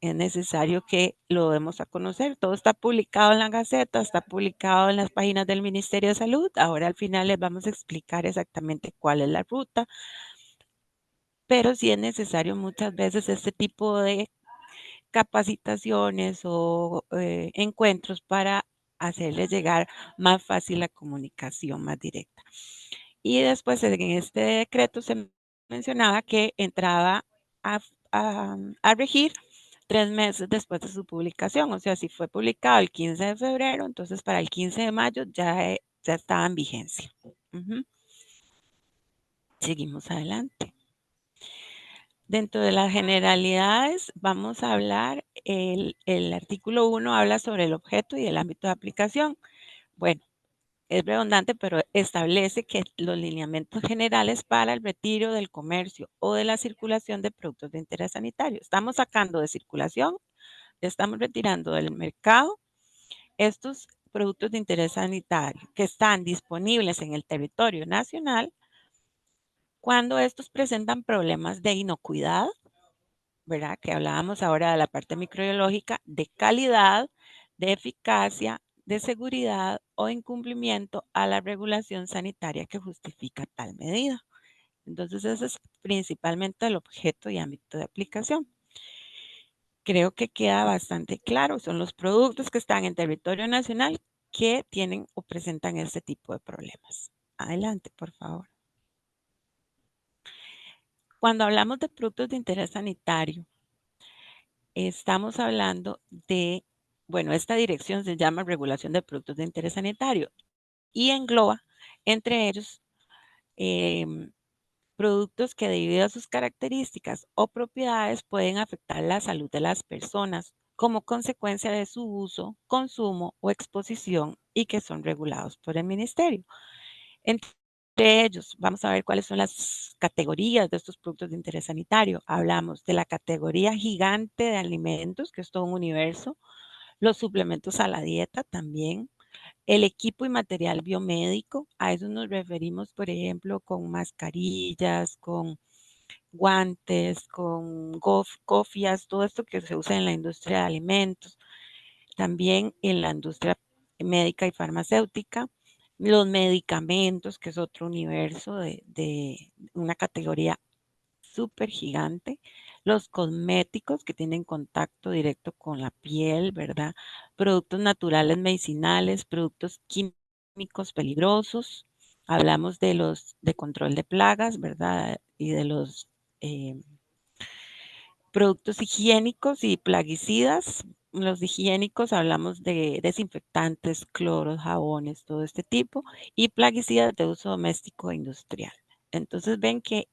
es necesario que lo demos a conocer. Todo está publicado en la Gaceta, está publicado en las páginas del Ministerio de Salud. Ahora al final les vamos a explicar exactamente cuál es la ruta, pero sí es necesario muchas veces este tipo de capacitaciones o encuentros para hacerles llegar más fácil la comunicación más directa. Y después en este decreto se mencionaba que entraba a, a regir 3 meses después de su publicación. O sea, si fue publicado el 15 de febrero, entonces para el 15 de mayo ya estaba en vigencia. Seguimos adelante. Dentro de las generalidades vamos a hablar, el artículo 1 habla sobre el objeto y el ámbito de aplicación. Bueno, es redundante, pero establece que los lineamientos generales para el retiro del comercio o de la circulación de productos de interés sanitario. Estamos sacando de circulación, estamos retirando del mercado estos productos de interés sanitario que están disponibles en el territorio nacional cuando estos presentan problemas de inocuidad, ¿verdad? Que hablábamos ahora de la parte microbiológica, de calidad, de eficacia, de seguridad o incumplimiento a la regulación sanitaria que justifica tal medida. Entonces, ese es principalmente el objeto y ámbito de aplicación. Creo que queda bastante claro. Son los productos que están en territorio nacional que tienen o presentan este tipo de problemas. Adelante, por favor. Cuando hablamos de productos de interés sanitario, estamos hablando de, bueno, esta dirección se llama Regulación de Productos de Interés Sanitario y engloba entre ellos productos que debido a sus características o propiedades pueden afectar la salud de las personas como consecuencia de su uso, consumo o exposición y que son regulados por el ministerio. Entre ellos, vamos a ver cuáles son las categorías de estos productos de interés sanitario. Hablamos de la categoría gigante de alimentos, que es todo un universo, los suplementos a la dieta también, el equipo y material biomédico, a eso nos referimos, por ejemplo, con mascarillas, con guantes, con cofias, todo esto que se usa en la industria de alimentos, también en la industria médica y farmacéutica, los medicamentos, que es otro universo de una categoría súper gigante, los cosméticos que tienen contacto directo con la piel, ¿verdad? Productos naturales medicinales, productos químicos peligrosos. Hablamos de los de control de plagas, ¿verdad? Y de los productos higiénicos y plaguicidas. Los higiénicos hablamos de desinfectantes, cloros, jabones, todo este tipo, y plaguicidas de uso doméstico e industrial. Entonces ven que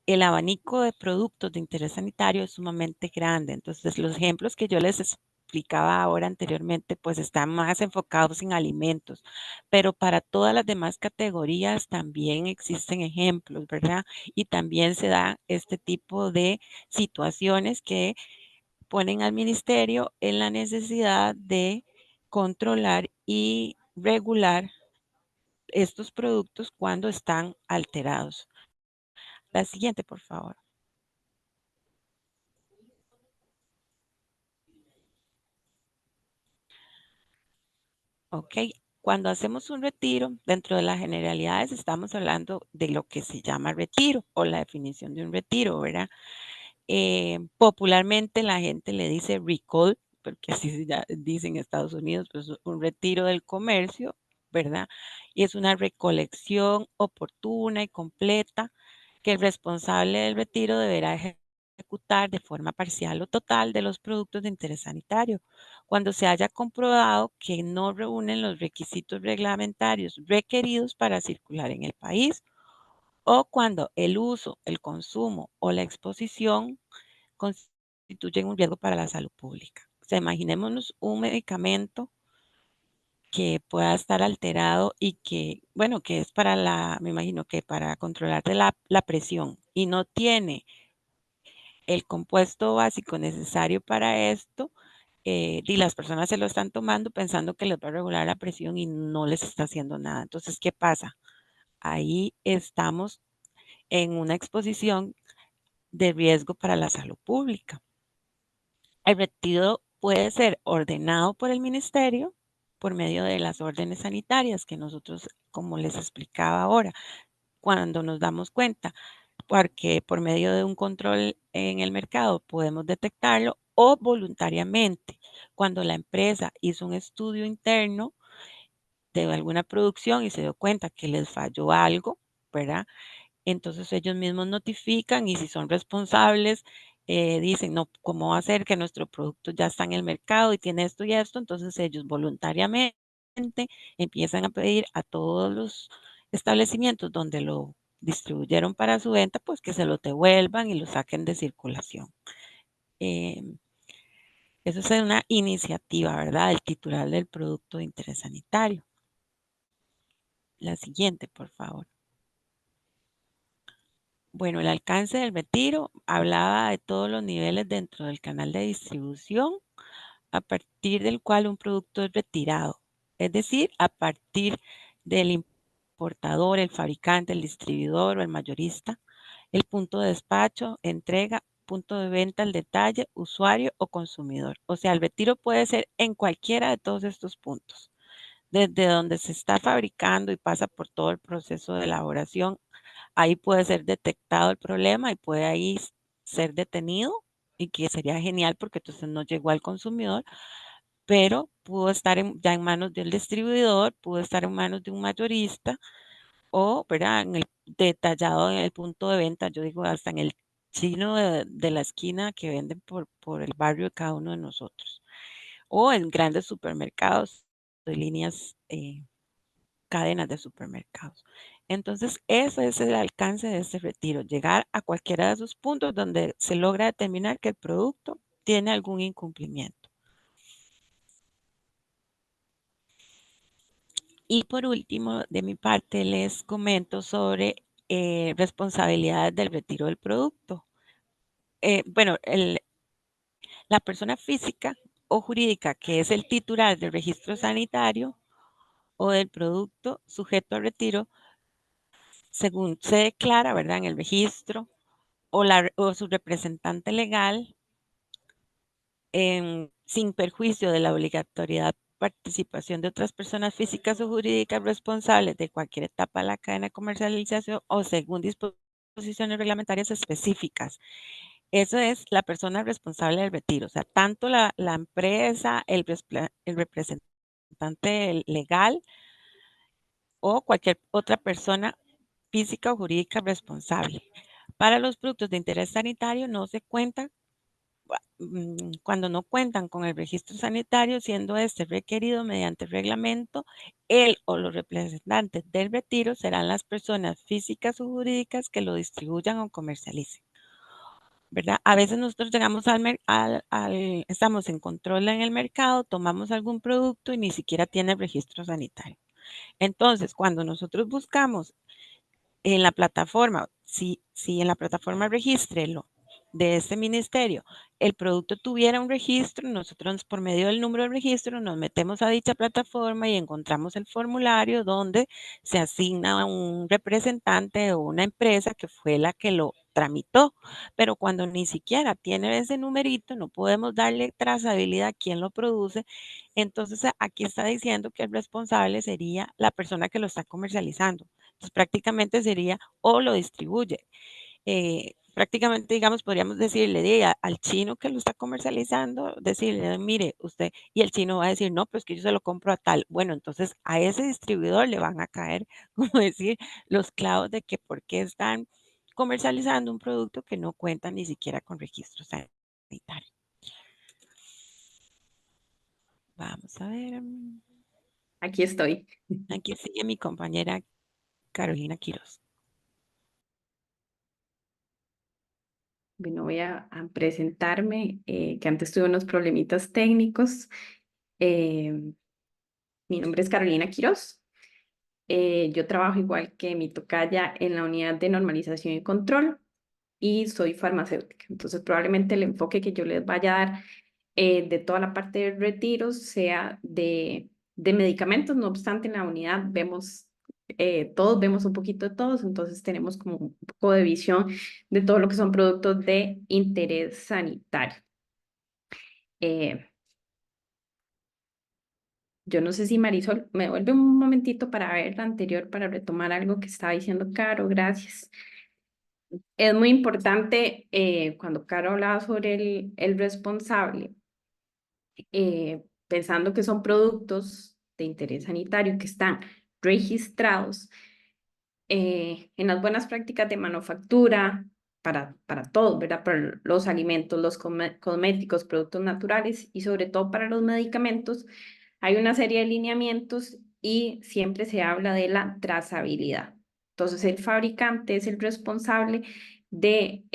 el abanico de productos de interés sanitario es sumamente grande. Entonces los ejemplos que yo les explicaba ahora anteriormente, pues están más enfocados en alimentos, pero para todas las demás categorías también existen ejemplos, ¿verdad? Y también se da este tipo de situaciones que ponen al ministerio en la necesidad de controlar y regular estos productos cuando están alterados. La siguiente, por favor. Ok, cuando hacemos un retiro, dentro de las generalidades estamos hablando de lo que se llama retiro o la definición de un retiro, ¿verdad? Popularmente la gente le dice recall, porque así se dice en Estados Unidos, pues un retiro del comercio, ¿verdad? Y es una recolección oportuna y completa que el responsable del retiro deberá ejecutar de forma parcial o total de los productos de interés sanitario, cuando se haya comprobado que no reúnen los requisitos reglamentarios requeridos para circular en el país o cuando el uso, el consumo o la exposición constituyen un riesgo para la salud pública. O sea, imaginémonos un medicamento que pueda estar alterado y que, bueno, que es para me imagino que para controlar de la presión y no tiene el compuesto básico necesario para esto, y las personas se lo están tomando pensando que les va a regular la presión y no les está haciendo nada. Entonces, ¿qué pasa? Ahí estamos en una exposición de riesgo para la salud pública. El retiro puede ser ordenado por el ministerio por medio de las órdenes sanitarias que nosotros, como les explicaba ahora, cuando nos damos cuenta, porque por medio de un control en el mercado podemos detectarlo o voluntariamente, cuando la empresa hizo un estudio interno de alguna producción y se dio cuenta que les falló algo, ¿verdad? Entonces ellos mismos notifican y si son responsables, dicen, no, ¿cómo va a ser que nuestro producto ya está en el mercado y tiene esto y esto? Entonces ellos voluntariamente empiezan a pedir a todos los establecimientos donde lo distribuyeron para su venta, pues que se lo devuelvan y lo saquen de circulación. Eso es una iniciativa, ¿verdad? Del titular del producto de interés sanitario. La siguiente, por favor. Bueno, el alcance del retiro hablaba de todos los niveles dentro del canal de distribución a partir del cual un producto es retirado. Es decir, a partir del importador, el fabricante, el distribuidor o el mayorista, el punto de despacho, entrega, punto de venta al detalle, usuario o consumidor. O sea, el retiro puede ser en cualquiera de todos estos puntos. Desde donde se está fabricando y pasa por todo el proceso de elaboración, ahí puede ser detectado el problema y puede ahí ser detenido y que sería genial porque entonces no llegó al consumidor, pero pudo estar ya en manos del distribuidor, pudo estar en manos de un mayorista o, ¿verdad? Detallado en el punto de venta, yo digo hasta en el chino de la esquina que venden por el barrio de cada uno de nosotros o en grandes supermercados de líneas cadenas de supermercados. Entonces, ese es el alcance de este retiro, llegar a cualquiera de esos puntos donde se logra determinar que el producto tiene algún incumplimiento. Y por último, de mi parte, les comento sobre responsabilidades del retiro del producto. Bueno, la persona física o jurídica que es el titular del registro sanitario o del producto sujeto al retiro, según se declara, ¿verdad? En el registro o su representante legal, sin perjuicio de la obligatoriedad participación de otras personas físicas o jurídicas responsables de cualquier etapa de la cadena de comercialización o según disposiciones reglamentarias específicas. Eso es la persona responsable del retiro, o sea, tanto la empresa, el representante legal o cualquier otra persona física o jurídica responsable. Para los productos de interés sanitario no se cuenta cuando no cuentan con el registro sanitario, siendo este requerido mediante reglamento, él o los representantes del retiro serán las personas físicas o jurídicas que lo distribuyan o comercialicen. ¿verdad? A veces nosotros llegamos estamos en control en el mercado, tomamos algún producto y ni siquiera tiene registro sanitario. Entonces, cuando nosotros buscamos en la plataforma, si en la plataforma regístrelo de este ministerio, el producto tuviera un registro, nosotros por medio del número de registro nos metemos a dicha plataforma y encontramos el formulario donde se asigna un representante o una empresa que fue la que lo tramitó. Pero cuando ni siquiera tiene ese numerito, no podemos darle trazabilidad a quién lo produce. Entonces aquí está diciendo que el responsable sería la persona que lo está comercializando. Entonces prácticamente sería o lo distribuye. Prácticamente, digamos, podríamos decirle al chino que lo está comercializando, decirle, mire, usted, y el chino va a decir, no, pues que yo se lo compro a tal. Bueno, entonces a ese distribuidor le van a caer, como decir, los clavos de que por qué están comercializando un producto que no cuenta ni siquiera con registro sanitario. Vamos a ver. Aquí estoy. Aquí sigue mi compañera Carolina Quiroz. Bueno, voy a presentarme, que antes tuve unos problemitas técnicos. Mi nombre es Carolina Quiroz. Yo trabajo igual que mi tocaya en la unidad de normalización y control y soy farmacéutica. Entonces, probablemente el enfoque que yo les vaya a dar de toda la parte de retiros sea de medicamentos. No obstante, en la unidad todos vemos un poquito de todos, entonces tenemos como un poco de visión de todo lo que son productos de interés sanitario. Eh, yo no sé si Marisol me vuelve un momentito para ver la anterior, para retomar algo que estaba diciendo Caro, gracias. Es muy importante cuando Caro hablaba sobre el responsable, pensando que son productos de interés sanitario que están registrados en las buenas prácticas de manufactura para todos, ¿verdad? Para los alimentos, los cosméticos, productos naturales y sobre todo para los medicamentos, hay una serie de lineamientos y siempre se habla de la trazabilidad. Entonces, el fabricante es el responsable de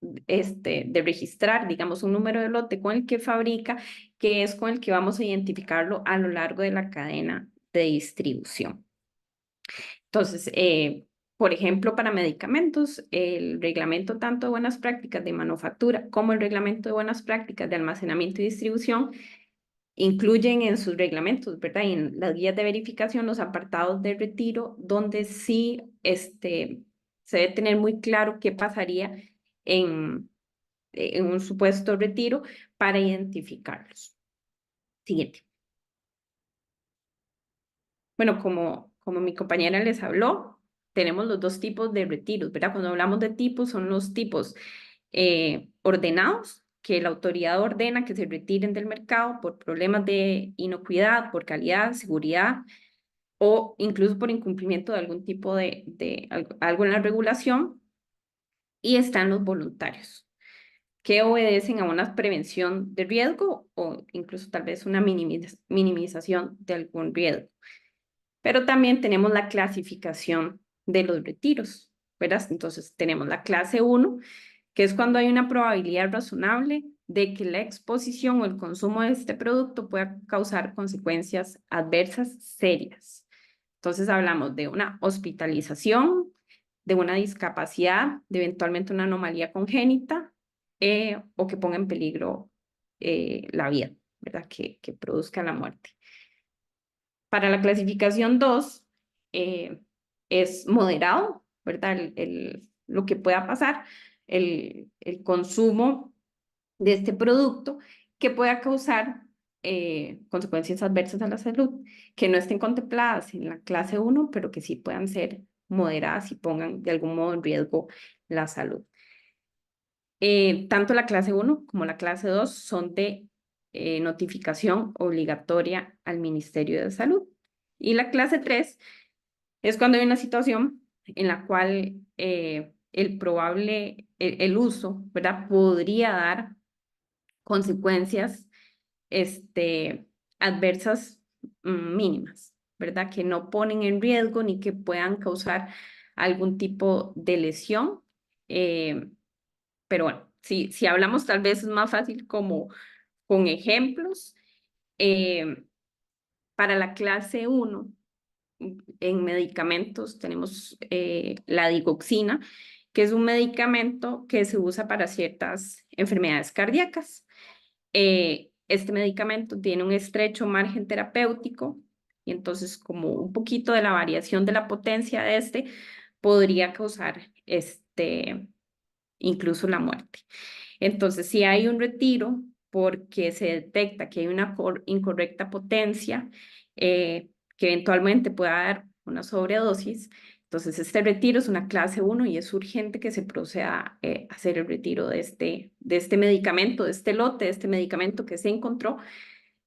de registrar, digamos, un número de lote con el que fabrica, que es con el que vamos a identificarlo a lo largo de la cadena de distribución. Entonces, por ejemplo, para medicamentos, el reglamento tanto de buenas prácticas de manufactura como el reglamento de buenas prácticas de almacenamiento y distribución incluyen en sus reglamentos, ¿verdad? Y en las guías de verificación los apartados de retiro, donde sí se debe tener muy claro qué pasaría en un supuesto retiro para identificarlos. Siguiente. Bueno, como mi compañera les habló, tenemos los dos tipos de retiros, ¿verdad? Cuando hablamos de tipos, son los tipos ordenados, que la autoridad ordena que se retiren del mercado por problemas de inocuidad, por calidad, seguridad o incluso por incumplimiento de algún tipo de algo en la regulación. Y están los voluntarios, que obedecen a una prevención de riesgo o incluso tal vez una minimización de algún riesgo. Pero también tenemos la clasificación de los retiros, ¿verdad? Entonces tenemos la clase 1, que es cuando hay una probabilidad razonable de que la exposición o el consumo de este producto pueda causar consecuencias adversas serias. Entonces hablamos de una hospitalización, de una discapacidad, de eventualmente una anomalía congénita o que ponga en peligro la vida, ¿verdad? Que produzca la muerte. Para la clasificación 2 es moderado, ¿verdad? Lo que pueda pasar, el consumo de este producto que pueda causar consecuencias adversas a la salud, que no estén contempladas en la clase 1, pero que sí puedan ser moderadas y pongan de algún modo en riesgo la salud. Tanto la clase 1 como la clase 2 son de notificación obligatoria al Ministerio de Salud. Y la clase 3 es cuando hay una situación en la cual el uso, ¿verdad? Podría dar consecuencias adversas mínimas, ¿verdad? Que no ponen en riesgo ni que puedan causar algún tipo de lesión Pero bueno, si hablamos tal vez es más fácil como con ejemplos. Para la clase 1, en medicamentos tenemos la digoxina, que es un medicamento que se usa para ciertas enfermedades cardíacas. Este medicamento tiene un estrecho margen terapéutico y entonces como un poquito de la variación de la potencia de este podría causar incluso la muerte. Entonces, si hay un retiro porque se detecta que hay una incorrecta potencia que eventualmente pueda dar una sobredosis, entonces este retiro es una clase 1 y es urgente que se proceda a hacer el retiro de este medicamento, de este lote, de este medicamento que se encontró,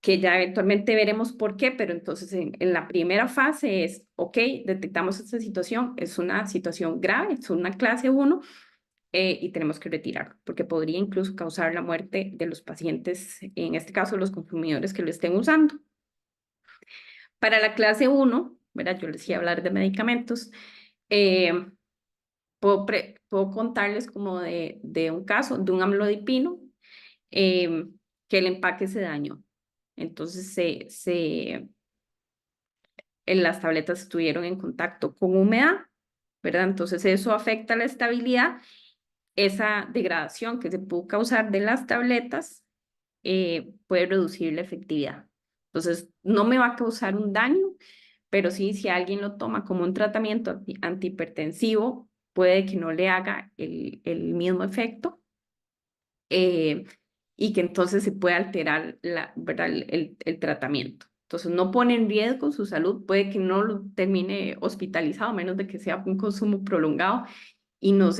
que ya eventualmente veremos por qué, pero entonces en la primera fase es, ok, detectamos esta situación, es una situación grave, es una clase 1, y tenemos que retirarlo, porque podría incluso causar la muerte de los pacientes, en este caso los consumidores que lo estén usando. Para la clase 1, ¿verdad? Yo les decía hablar de medicamentos, puedo contarles como de un caso, de un amlodipino, que el empaque se dañó. Entonces, las tabletas estuvieron en contacto con humedad, ¿verdad? Entonces, eso afecta la estabilidad. Esa degradación que se pudo causar de las tabletas puede reducir la efectividad. Entonces, no me va a causar un daño, pero sí, si alguien lo toma como un tratamiento antihipertensivo, puede que no le haga el mismo efecto y que entonces se puede alterar ¿verdad? El tratamiento. Entonces, no pone en riesgo su salud, puede que no lo termine hospitalizado, a menos de que sea un consumo prolongado y no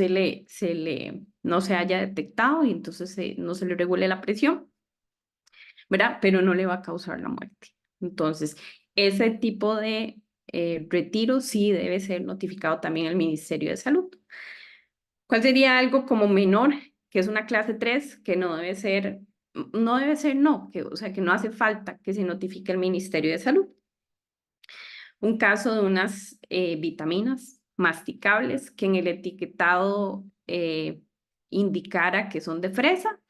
no se haya detectado y entonces no se le regule la presión, ¿verdad? Pero no le va a causar la muerte. Entonces, ese tipo de retiro sí debe ser notificado también al Ministerio de Salud. ¿Cuál sería algo como menor, que es una clase 3, que no debe ser, o sea, que no hace falta que se notifique al Ministerio de Salud? Un caso de unas vitaminas masticables que en el etiquetado indicara que son de fresa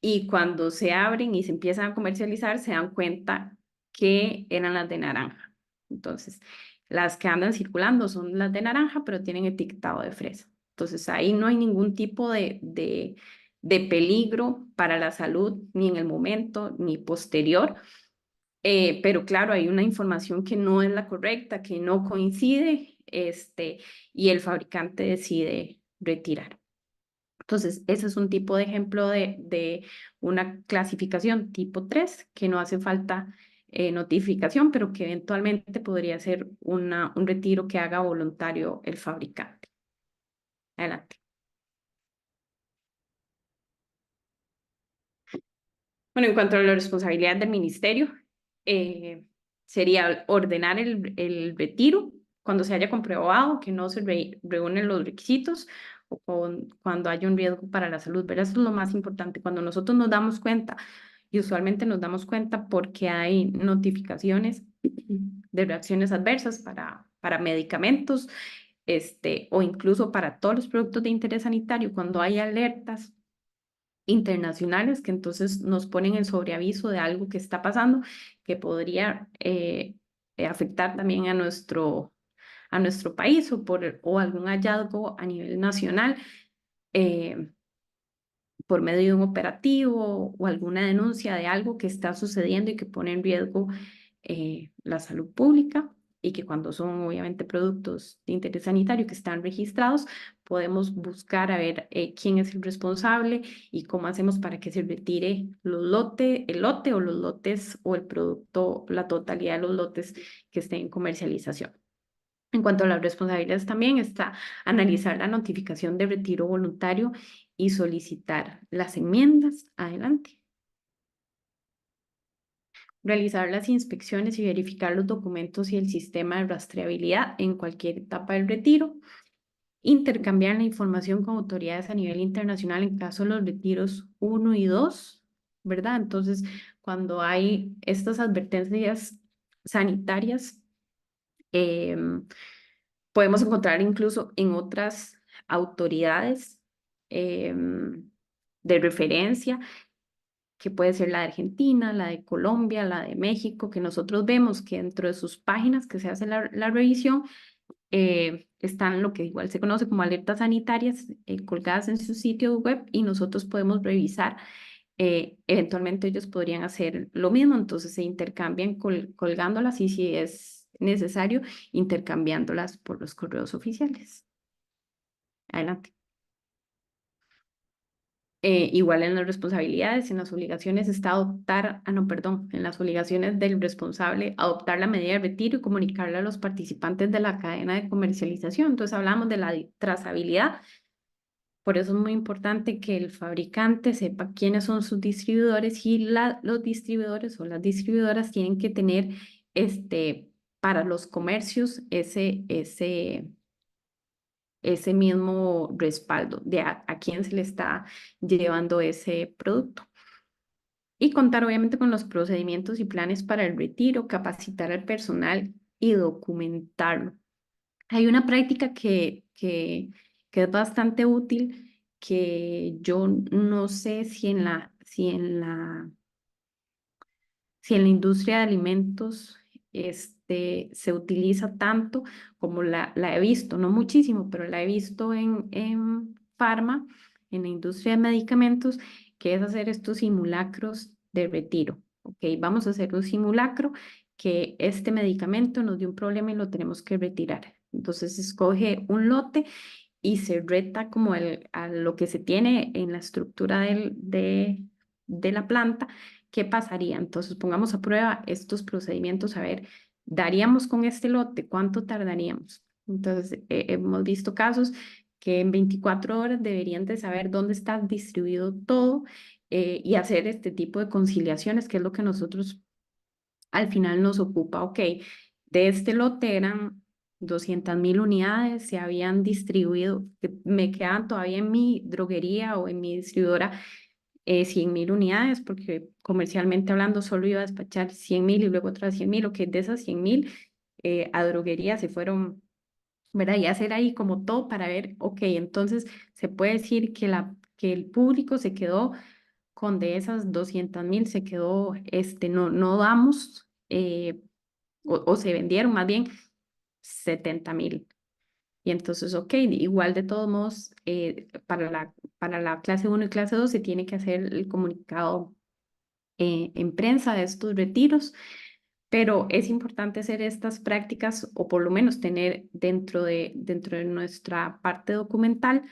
y cuando se abren y se empiezan a comercializar se dan cuenta que eran las de naranja. Entonces, las que andan circulando son las de naranja, pero tienen etiquetado de fresa. Entonces, ahí no hay ningún tipo de peligro para la salud, ni en el momento, ni posterior. Pero claro, hay una información que no es la correcta, que no coincide, y el fabricante decide retirar. Entonces, ese es un tipo de ejemplo de una clasificación tipo 3, que no hace falta notificación, pero que eventualmente podría ser un retiro que haga voluntario el fabricante. Adelante. Bueno, en cuanto a la responsabilidad del ministerio, sería ordenar el retiro cuando se haya comprobado que no se reúnen los requisitos o cuando haya un riesgo para la salud. ¿Verdad? Eso es lo más importante. Cuando nosotros nos damos cuenta, y usualmente nos damos cuenta porque hay notificaciones de reacciones adversas para medicamentos, o incluso para todos los productos de interés sanitario, cuando hay alertas internacionales que entonces nos ponen en sobreaviso de algo que está pasando que podría afectar también a nuestro país o algún hallazgo a nivel nacional por medio de un operativo o alguna denuncia de algo que está sucediendo y que pone en riesgo la salud pública, y que cuando son obviamente productos de interés sanitario que están registrados, podemos buscar a ver quién es el responsable y cómo hacemos para que se retire el lote o los lotes o el producto, la totalidad de los lotes que estén en comercialización. En cuanto a las responsabilidades también está analizar la notificación de retiro voluntario y solicitar las enmiendas. Adelante. Realizar las inspecciones y verificar los documentos y el sistema de rastreabilidad en cualquier etapa del retiro. Intercambiar la información con autoridades a nivel internacional en caso de los retiros 1 y 2, ¿verdad? Entonces, cuando hay estas advertencias sanitarias, podemos encontrar incluso en otras autoridades de referencia, que puede ser la de Argentina, la de Colombia, la de México, que nosotros vemos que dentro de sus páginas que se hace la revisión, están lo que igual se conoce como alertas sanitarias colgadas en su sitio web y nosotros podemos revisar. Eventualmente ellos podrían hacer lo mismo, entonces se intercambian colgándolas y si es necesario, intercambiándolas por los correos oficiales. Adelante. Igual en las responsabilidades, en las obligaciones está adoptar, no, perdón, en las obligaciones del responsable, adoptar la medida de retiro y comunicarla a los participantes de la cadena de comercialización. Entonces hablamos de la trazabilidad. Por eso es muy importante que el fabricante sepa quiénes son sus distribuidores y los distribuidores o las distribuidoras tienen que tener para los comercios ese mismo respaldo de a quién se le está llevando ese producto. Y contar obviamente con los procedimientos y planes para el retiro, capacitar al personal y documentarlo. Hay una práctica que es bastante útil, que yo no sé si en la industria de alimentos se utiliza tanto como la he visto, no muchísimo, pero la he visto en farma, en la industria de medicamentos, que es hacer estos simulacros de retiro. Ok, vamos a hacer un simulacro que este medicamento nos dio un problema y lo tenemos que retirar. Entonces se escoge un lote y se reta como a lo que se tiene en la estructura de la planta. ¿Qué pasaría? Entonces pongamos a prueba estos procedimientos, a ver, daríamos con este lote, ¿cuánto tardaríamos? Entonces hemos visto casos que en 24 horas deberían de saber dónde está distribuido todo y hacer este tipo de conciliaciones, que es lo que nosotros al final nos ocupa. Ok, de este lote eran 200.000 unidades, se habían distribuido, me quedan todavía en mi droguería o en mi distribuidora 100.000 unidades, porque comercialmente hablando solo iba a despachar 100.000 y luego otras 100.000, o que de esas 100.000 a droguería se fueron, ¿verdad? Y hacer ahí como todo para ver, ok, entonces se puede decir que el público se quedó con de esas 200.000, se quedó, no damos, o se vendieron más bien 70.000. Y entonces, ok, igual de todos modos, para la clase 1 y clase 2 se tiene que hacer el comunicado en prensa de estos retiros, pero es importante hacer estas prácticas o por lo menos tener dentro de nuestra parte documental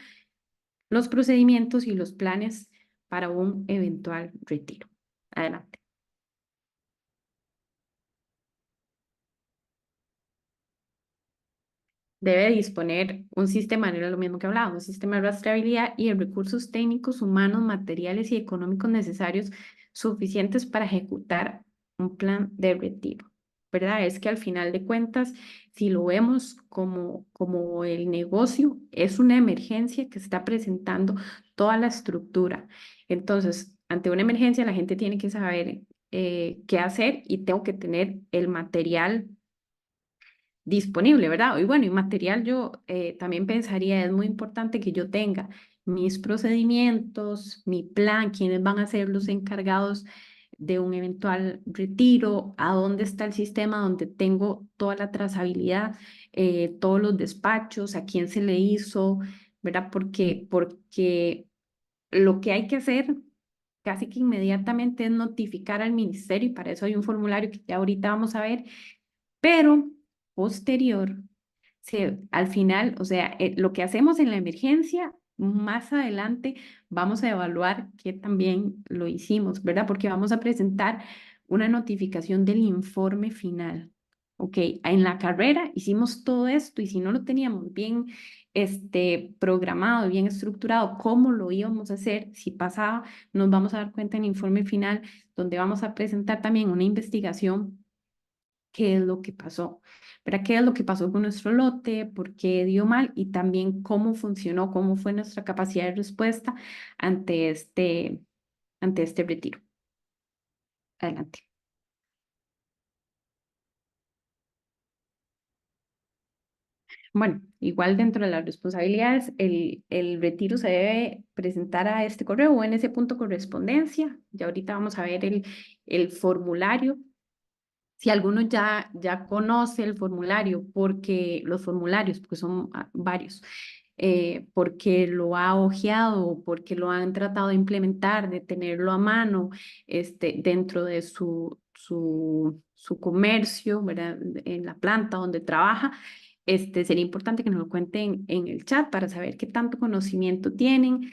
los procedimientos y los planes para un eventual retiro. Adelante. Debe disponer un sistema, era lo mismo que hablábamos, un sistema de rastreabilidad y de recursos técnicos, humanos, materiales y económicos necesarios suficientes para ejecutar un plan de retiro. ¿Verdad? Es que al final de cuentas, si lo vemos como el negocio, es una emergencia que está presentando toda la estructura. Entonces, ante una emergencia, la gente tiene que saber qué hacer y tengo que tener el material disponible, ¿verdad? Y bueno, y material yo también pensaría, es muy importante que yo tenga mis procedimientos, mi plan, quiénes van a ser los encargados de un eventual retiro, a dónde está el sistema donde tengo toda la trazabilidad, todos los despachos, a quién se le hizo, ¿verdad? Porque lo que hay que hacer casi que inmediatamente es notificar al ministerio y para eso hay un formulario que ya ahorita vamos a ver, pero posterior, al final, o sea, lo que hacemos en la emergencia, más adelante vamos a evaluar que también lo hicimos, ¿verdad? Porque vamos a presentar una notificación del informe final. Ok, en la carrera hicimos todo esto y si no lo teníamos bien programado, bien estructurado, cómo lo íbamos a hacer, si pasaba, nos vamos a dar cuenta en el informe final, donde vamos a presentar también una investigación qué es lo que pasó, ¿verdad? ¿Qué es lo que pasó con nuestro lote? ¿Por qué dio mal? Y también cómo funcionó, cómo fue nuestra capacidad de respuesta ante este retiro. Adelante. bueno, igual dentro de las responsabilidades, el retiro se debe presentar a este correo o en ese punto correspondencia. Ya ahorita vamos a ver el formulario. Si alguno ya conoce el formulario, porque los formularios, porque son varios, porque lo ha hojeado, porque lo han tratado de implementar, de tenerlo a mano dentro de su comercio, ¿verdad? En la planta donde trabaja, sería importante que nos lo cuenten en el chat para saber qué tanto conocimiento tienen.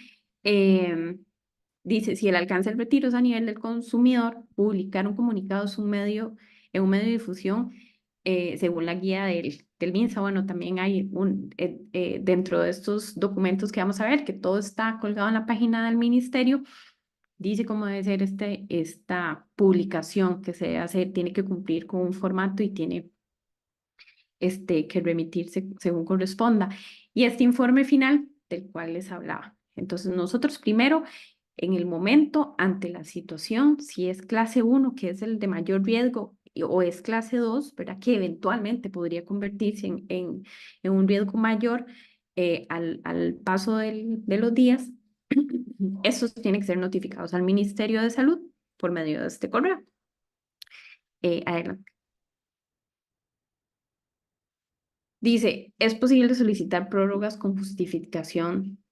Dice, si el alcance del retiro es a nivel del consumidor, publicar un comunicado es en un medio de difusión, según la guía del MINSA. Bueno, también hay dentro de estos documentos que vamos a ver, que todo está colgado en la página del ministerio, dice cómo debe ser esta publicación que se debe hacer, tiene que cumplir con un formato y tiene que remitirse según corresponda. Y este informe final del cual les hablaba. Entonces, nosotros primero, en el momento, ante la situación, si es clase 1, que es el de mayor riesgo, o es clase 2, ¿verdad? Que eventualmente podría convertirse en un riesgo mayor al paso de los días, esos tienen que ser notificados al Ministerio de Salud por medio de este correo. Adelante. Dice, es posible solicitar prórrogas con justificación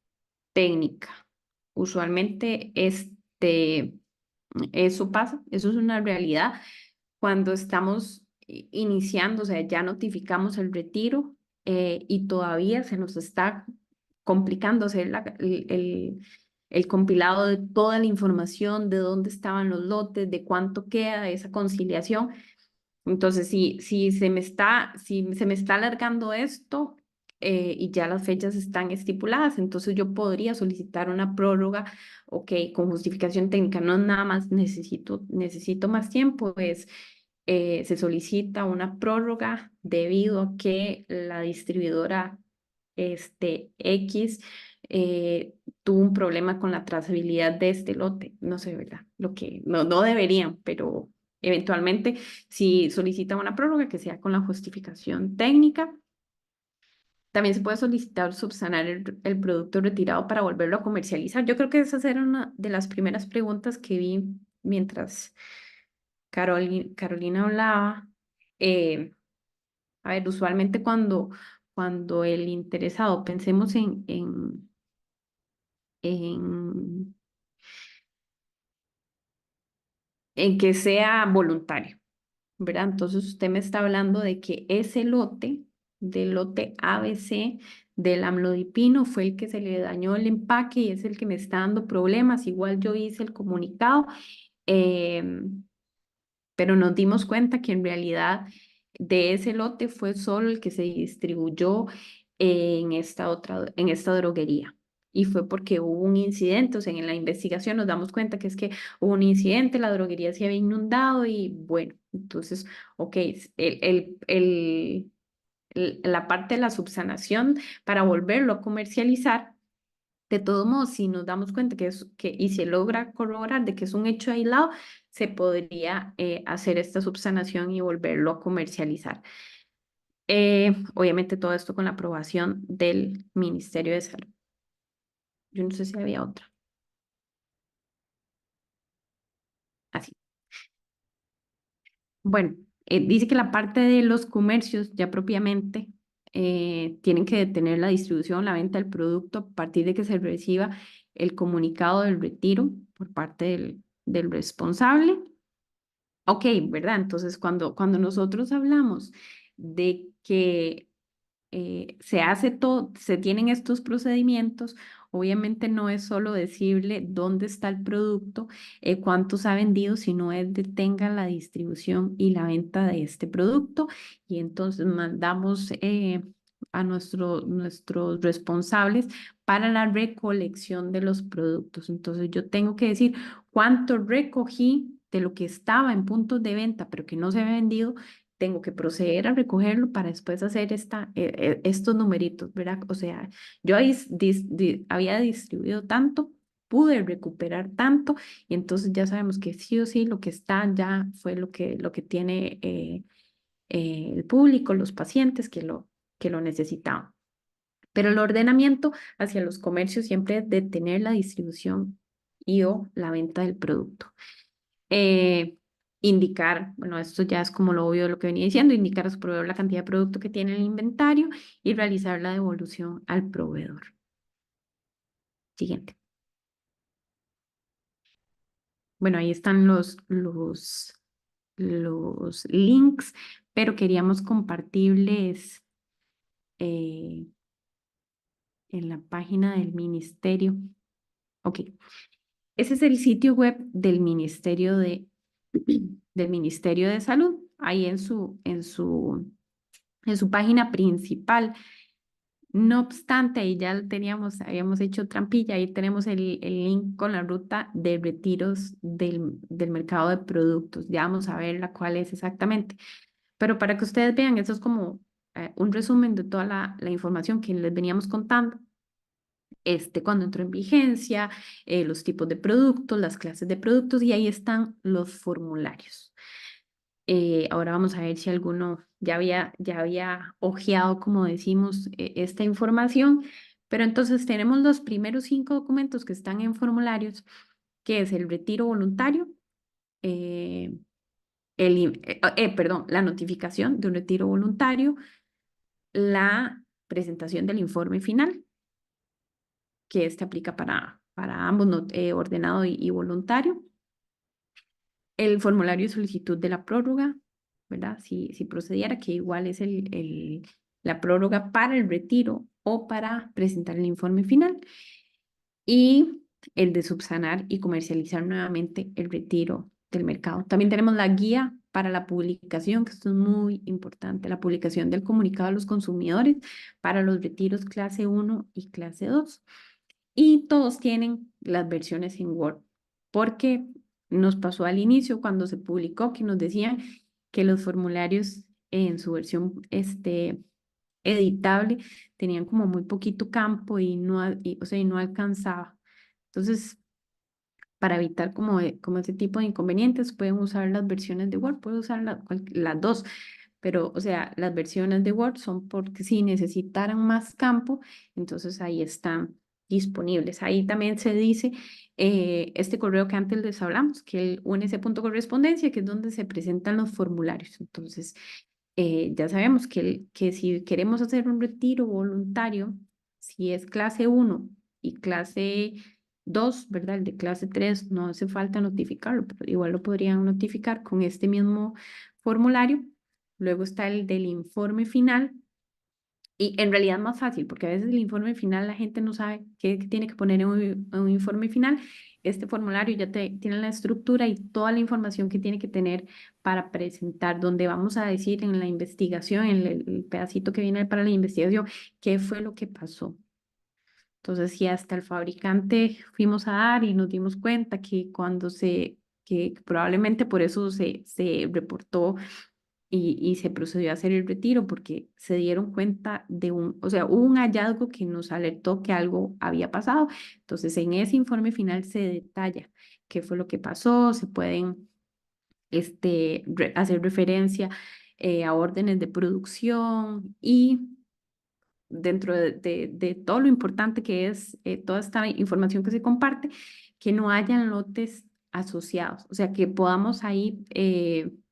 técnica. Usualmente eso pasa, eso es una realidad. Cuando estamos iniciando, o sea, ya notificamos el retiro y todavía se nos está complicando hacer el compilado de toda la información, de dónde estaban los lotes, de cuánto queda, de esa conciliación. Entonces, si se me está alargando esto y ya las fechas están estipuladas, entonces yo podría solicitar una prórroga, ok, con justificación técnica, no nada más necesito más tiempo, se solicita una prórroga debido a que la distribuidora X tuvo un problema con la trazabilidad de este lote. No sé, ¿verdad? Lo que no deberían, pero eventualmente si solicitan una prórroga que sea con la justificación técnica. También se puede solicitar subsanar el producto retirado para volverlo a comercializar. Yo creo que esa era una de las primeras preguntas que vi mientras Carolina hablaba. A ver, usualmente cuando el interesado, pensemos en, en que sea voluntario, ¿verdad? Entonces usted me está hablando de que ese lote, del lote ABC del amlodipino, fue el que se le dañó el empaque y es el que me está dando problemas. Igual yo hice el comunicado, pero nos dimos cuenta que en realidad de ese lote fue solo el que se distribuyó en esta droguería. Y fue porque hubo un incidente, o sea, en la investigación nos damos cuenta que es que hubo un incidente, la droguería se había inundado y bueno, entonces, ok, la parte de la subsanación para volverlo a comercializar. De todos modos, si nos damos cuenta y se logra corroborar de que es un hecho aislado, se podría hacer esta subsanación y volverlo a comercializar. Obviamente todo esto con la aprobación del Ministerio de Salud. Yo no sé si había otra. Así. Bueno, dice que la parte de los comercios ya propiamente tienen que detener la distribución, la venta del producto a partir de que se reciba el comunicado del retiro por parte del responsable. Ok, ¿verdad? Entonces, cuando nosotros hablamos de que se tienen estos procedimientos, obviamente no es solo decirle dónde está el producto, cuánto se ha vendido, sino es detenga la distribución y la venta de este producto y entonces mandamos a nuestros responsables para la recolección de los productos. Entonces yo tengo que decir cuánto recogí de lo que estaba en puntos de venta, pero que no se había vendido, tengo que proceder a recogerlo para después hacer estos numeritos, ¿verdad? O sea, yo había distribuido tanto, pude recuperar tanto, y entonces ya sabemos que sí o sí lo que está ya fue lo que tiene el público, los pacientes que lo necesitaban. Pero el ordenamiento hacia los comercios siempre es detener la distribución y o la venta del producto. Indicar, bueno, esto ya es como lo obvio de lo que venía diciendo, indicar a su proveedor la cantidad de producto que tiene en el inventario y realizar la devolución al proveedor. Siguiente. Bueno, ahí están los links, pero queríamos compartirles en la página del ministerio. Ok, ese es el sitio web del Ministerio del Ministerio de Salud, ahí en su página principal. No obstante, ahí ya habíamos hecho trampilla, ahí tenemos el link con la ruta de retiros del mercado de productos. Ya vamos a ver la cuál es exactamente. Pero para que ustedes vean, eso es como un resumen de toda la información que les veníamos contando. Cuando entró en vigencia, los tipos de productos, las clases de productos, y ahí están los formularios. Ahora vamos a ver si alguno ya había ojeado, como decimos, esta información. Pero entonces tenemos los primeros 5 documentos que están en formularios, que es el retiro voluntario, eh, perdón, la notificación de un retiro voluntario, la presentación del informe final, que aplica para ambos, ordenado y voluntario, el formulario de solicitud de la prórroga, ¿verdad? Si procediera, que igual es la prórroga para el retiro o para presentar el informe final, y el de subsanar y comercializar nuevamente el retiro del mercado. También tenemos la guía para la publicación, que esto es muy importante, la publicación del comunicado a los consumidores para los retiros clase 1 y clase 2. Y todos tienen las versiones en Word, porque nos pasó al inicio cuando se publicó que nos decían que los formularios en su versión editable tenían como muy poquito campo o sea, y no alcanzaba. Entonces, para evitar como ese tipo de inconvenientes, pueden usar las versiones de Word, pueden usar las dos, pero, o sea, las versiones de Word son porque si necesitaran más campo, entonces ahí están disponibles. Ahí también se dice este correo que antes les hablamos, que el UNS.correspondencia, que es donde se presentan los formularios. Entonces, ya sabemos que si queremos hacer un retiro voluntario, si es clase 1 y clase 2, ¿verdad? El de clase 3 no hace falta notificarlo, pero igual lo podrían notificar con este mismo formulario. Luego está el del informe final, y en realidad es más fácil, porque a veces el informe final la gente no sabe qué tiene que poner en un informe final. Este formulario ya tiene la estructura y toda la información que tiene que tener para presentar, donde vamos a decir en la investigación, en el pedacito que viene para la investigación, qué fue lo que pasó. Entonces, si hasta el fabricante fuimos a dar y nos dimos cuenta que que probablemente por eso se reportó y se procedió a hacer el retiro, porque se dieron cuenta o sea, hubo un hallazgo que nos alertó que algo había pasado. Entonces, en ese informe final se detalla qué fue lo que pasó, se pueden hacer referencia a órdenes de producción, y dentro de todo lo importante que es toda esta información que se comparte, que no hayan lotes asociados, o sea, que podamos ahí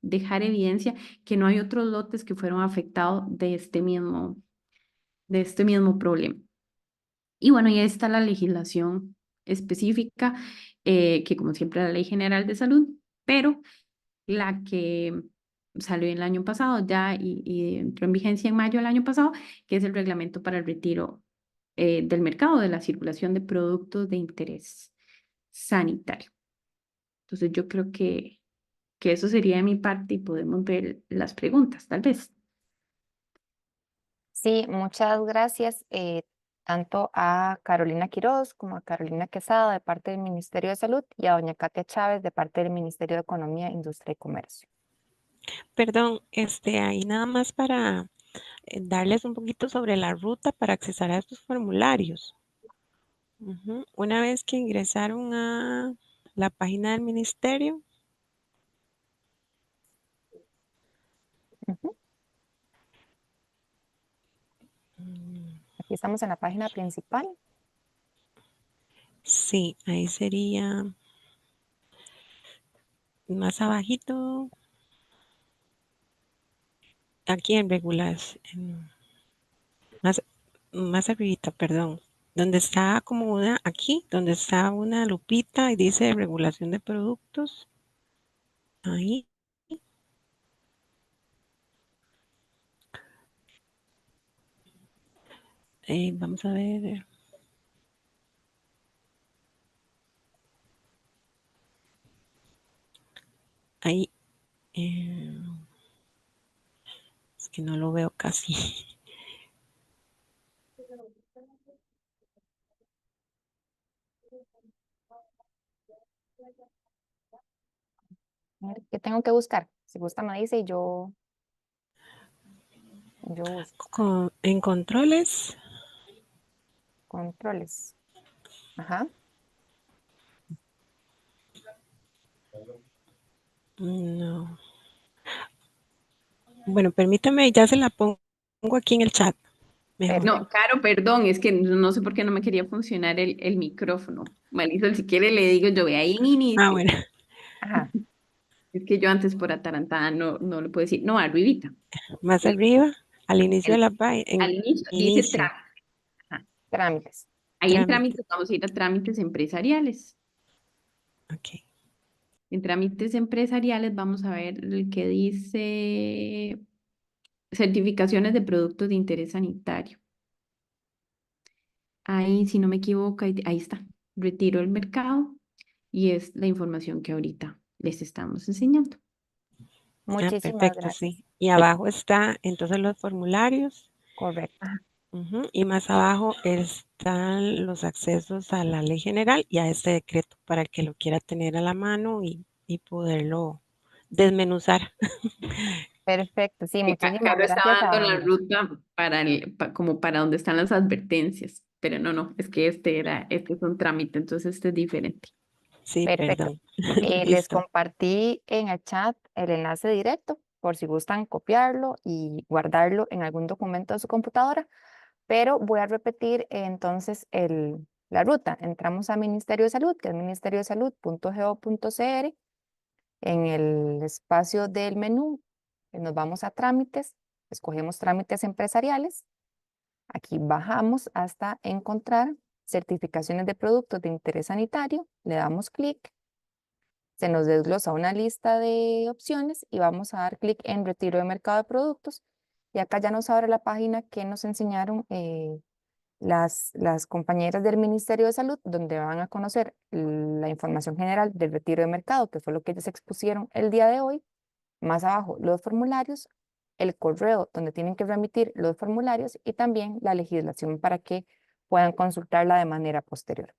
dejar evidencia que no hay otros lotes que fueron afectados de este mismo problema. Y bueno, ya está la legislación específica, que como siempre la Ley General de Salud, pero la que salió el año pasado ya y entró en vigencia en mayo del año pasado, que es el reglamento para el retiro del mercado de la circulación de productos de interés sanitario. Entonces yo creo que eso sería de mi parte, y podemos ver las preguntas, tal vez. Sí, muchas gracias tanto a Carolina Quiroz como a Carolina Quesada de parte del Ministerio de Salud y a doña Katia Chávez de parte del Ministerio de Economía, Industria y Comercio. Perdón, ahí nada más para darles un poquito sobre la ruta para accesar a estos formularios. Una vez que ingresaron a la página del ministerio, Ujú. Y estamos en la página principal. Sí, ahí sería más abajito, aquí en regulación, más, más arribita, perdón, donde está como una, aquí, donde está una lupita y dice regulación de productos, ahí, vamos a ver, ahí, eh, es que no lo veo casi. A ver, ¿qué tengo que buscar? Si gusta me dice y yo busco. En controles, Controles. Ajá. no. Bueno, permítame, ya se la pongo aquí en el chat, mejor. Perfecto. No, Caro, perdón, es que no sé por qué no me quería funcionar el micrófono. Marisol, si quiere le digo yo, ve ahí en Ah, inicio. bueno, Ajá. Es que yo antes por atarantada no le puedo decir, no, arribita. más El- arriba, al inicio de el- la página, al en inicio dice inicio, trámite. Ajá. Trámites. Ahí en trámite, trámites vamos a ir a trámites empresariales. ok. En trámites empresariales vamos a ver el que dice certificaciones de productos de interés sanitario. Ahí, si no me equivoco, ahí está. Retiro el mercado y es la información que ahorita les estamos enseñando. Ah, Muchísimas perfecto, gracias. sí. Y abajo está entonces los formularios. Correcto. Ujú, y más abajo están los accesos a la ley general y a este decreto para el que lo quiera tener a la mano y poderlo desmenuzar. Perfecto. Sí, Que muchísimas Caro está gracias a dando la ambos. ruta para como para donde están las advertencias, pero no, es que este es un trámite, entonces este es diferente. Sí, Perfecto. perdón. Les Listo. compartí en el chat el enlace directo por si gustan copiarlo y guardarlo en algún documento de su computadora, pero voy a repetir entonces la ruta. Entramos a Ministerio de Salud, que es ministeriodesalud.go.cr. En el espacio del menú nos vamos a trámites, escogemos trámites empresariales. Aquí bajamos hasta encontrar certificaciones de productos de interés sanitario, le damos clic, se nos desglosa una lista de opciones y vamos a dar clic en retiro de mercado de productos y acá ya nos abre la página que nos enseñaron las compañeras del Ministerio de Salud, donde van a conocer la información general del retiro de mercado, que fue lo que ellos expusieron el día de hoy. Más abajo, los formularios, el correo donde tienen que remitir los formularios y también la legislación para que puedan consultarla de manera posterior.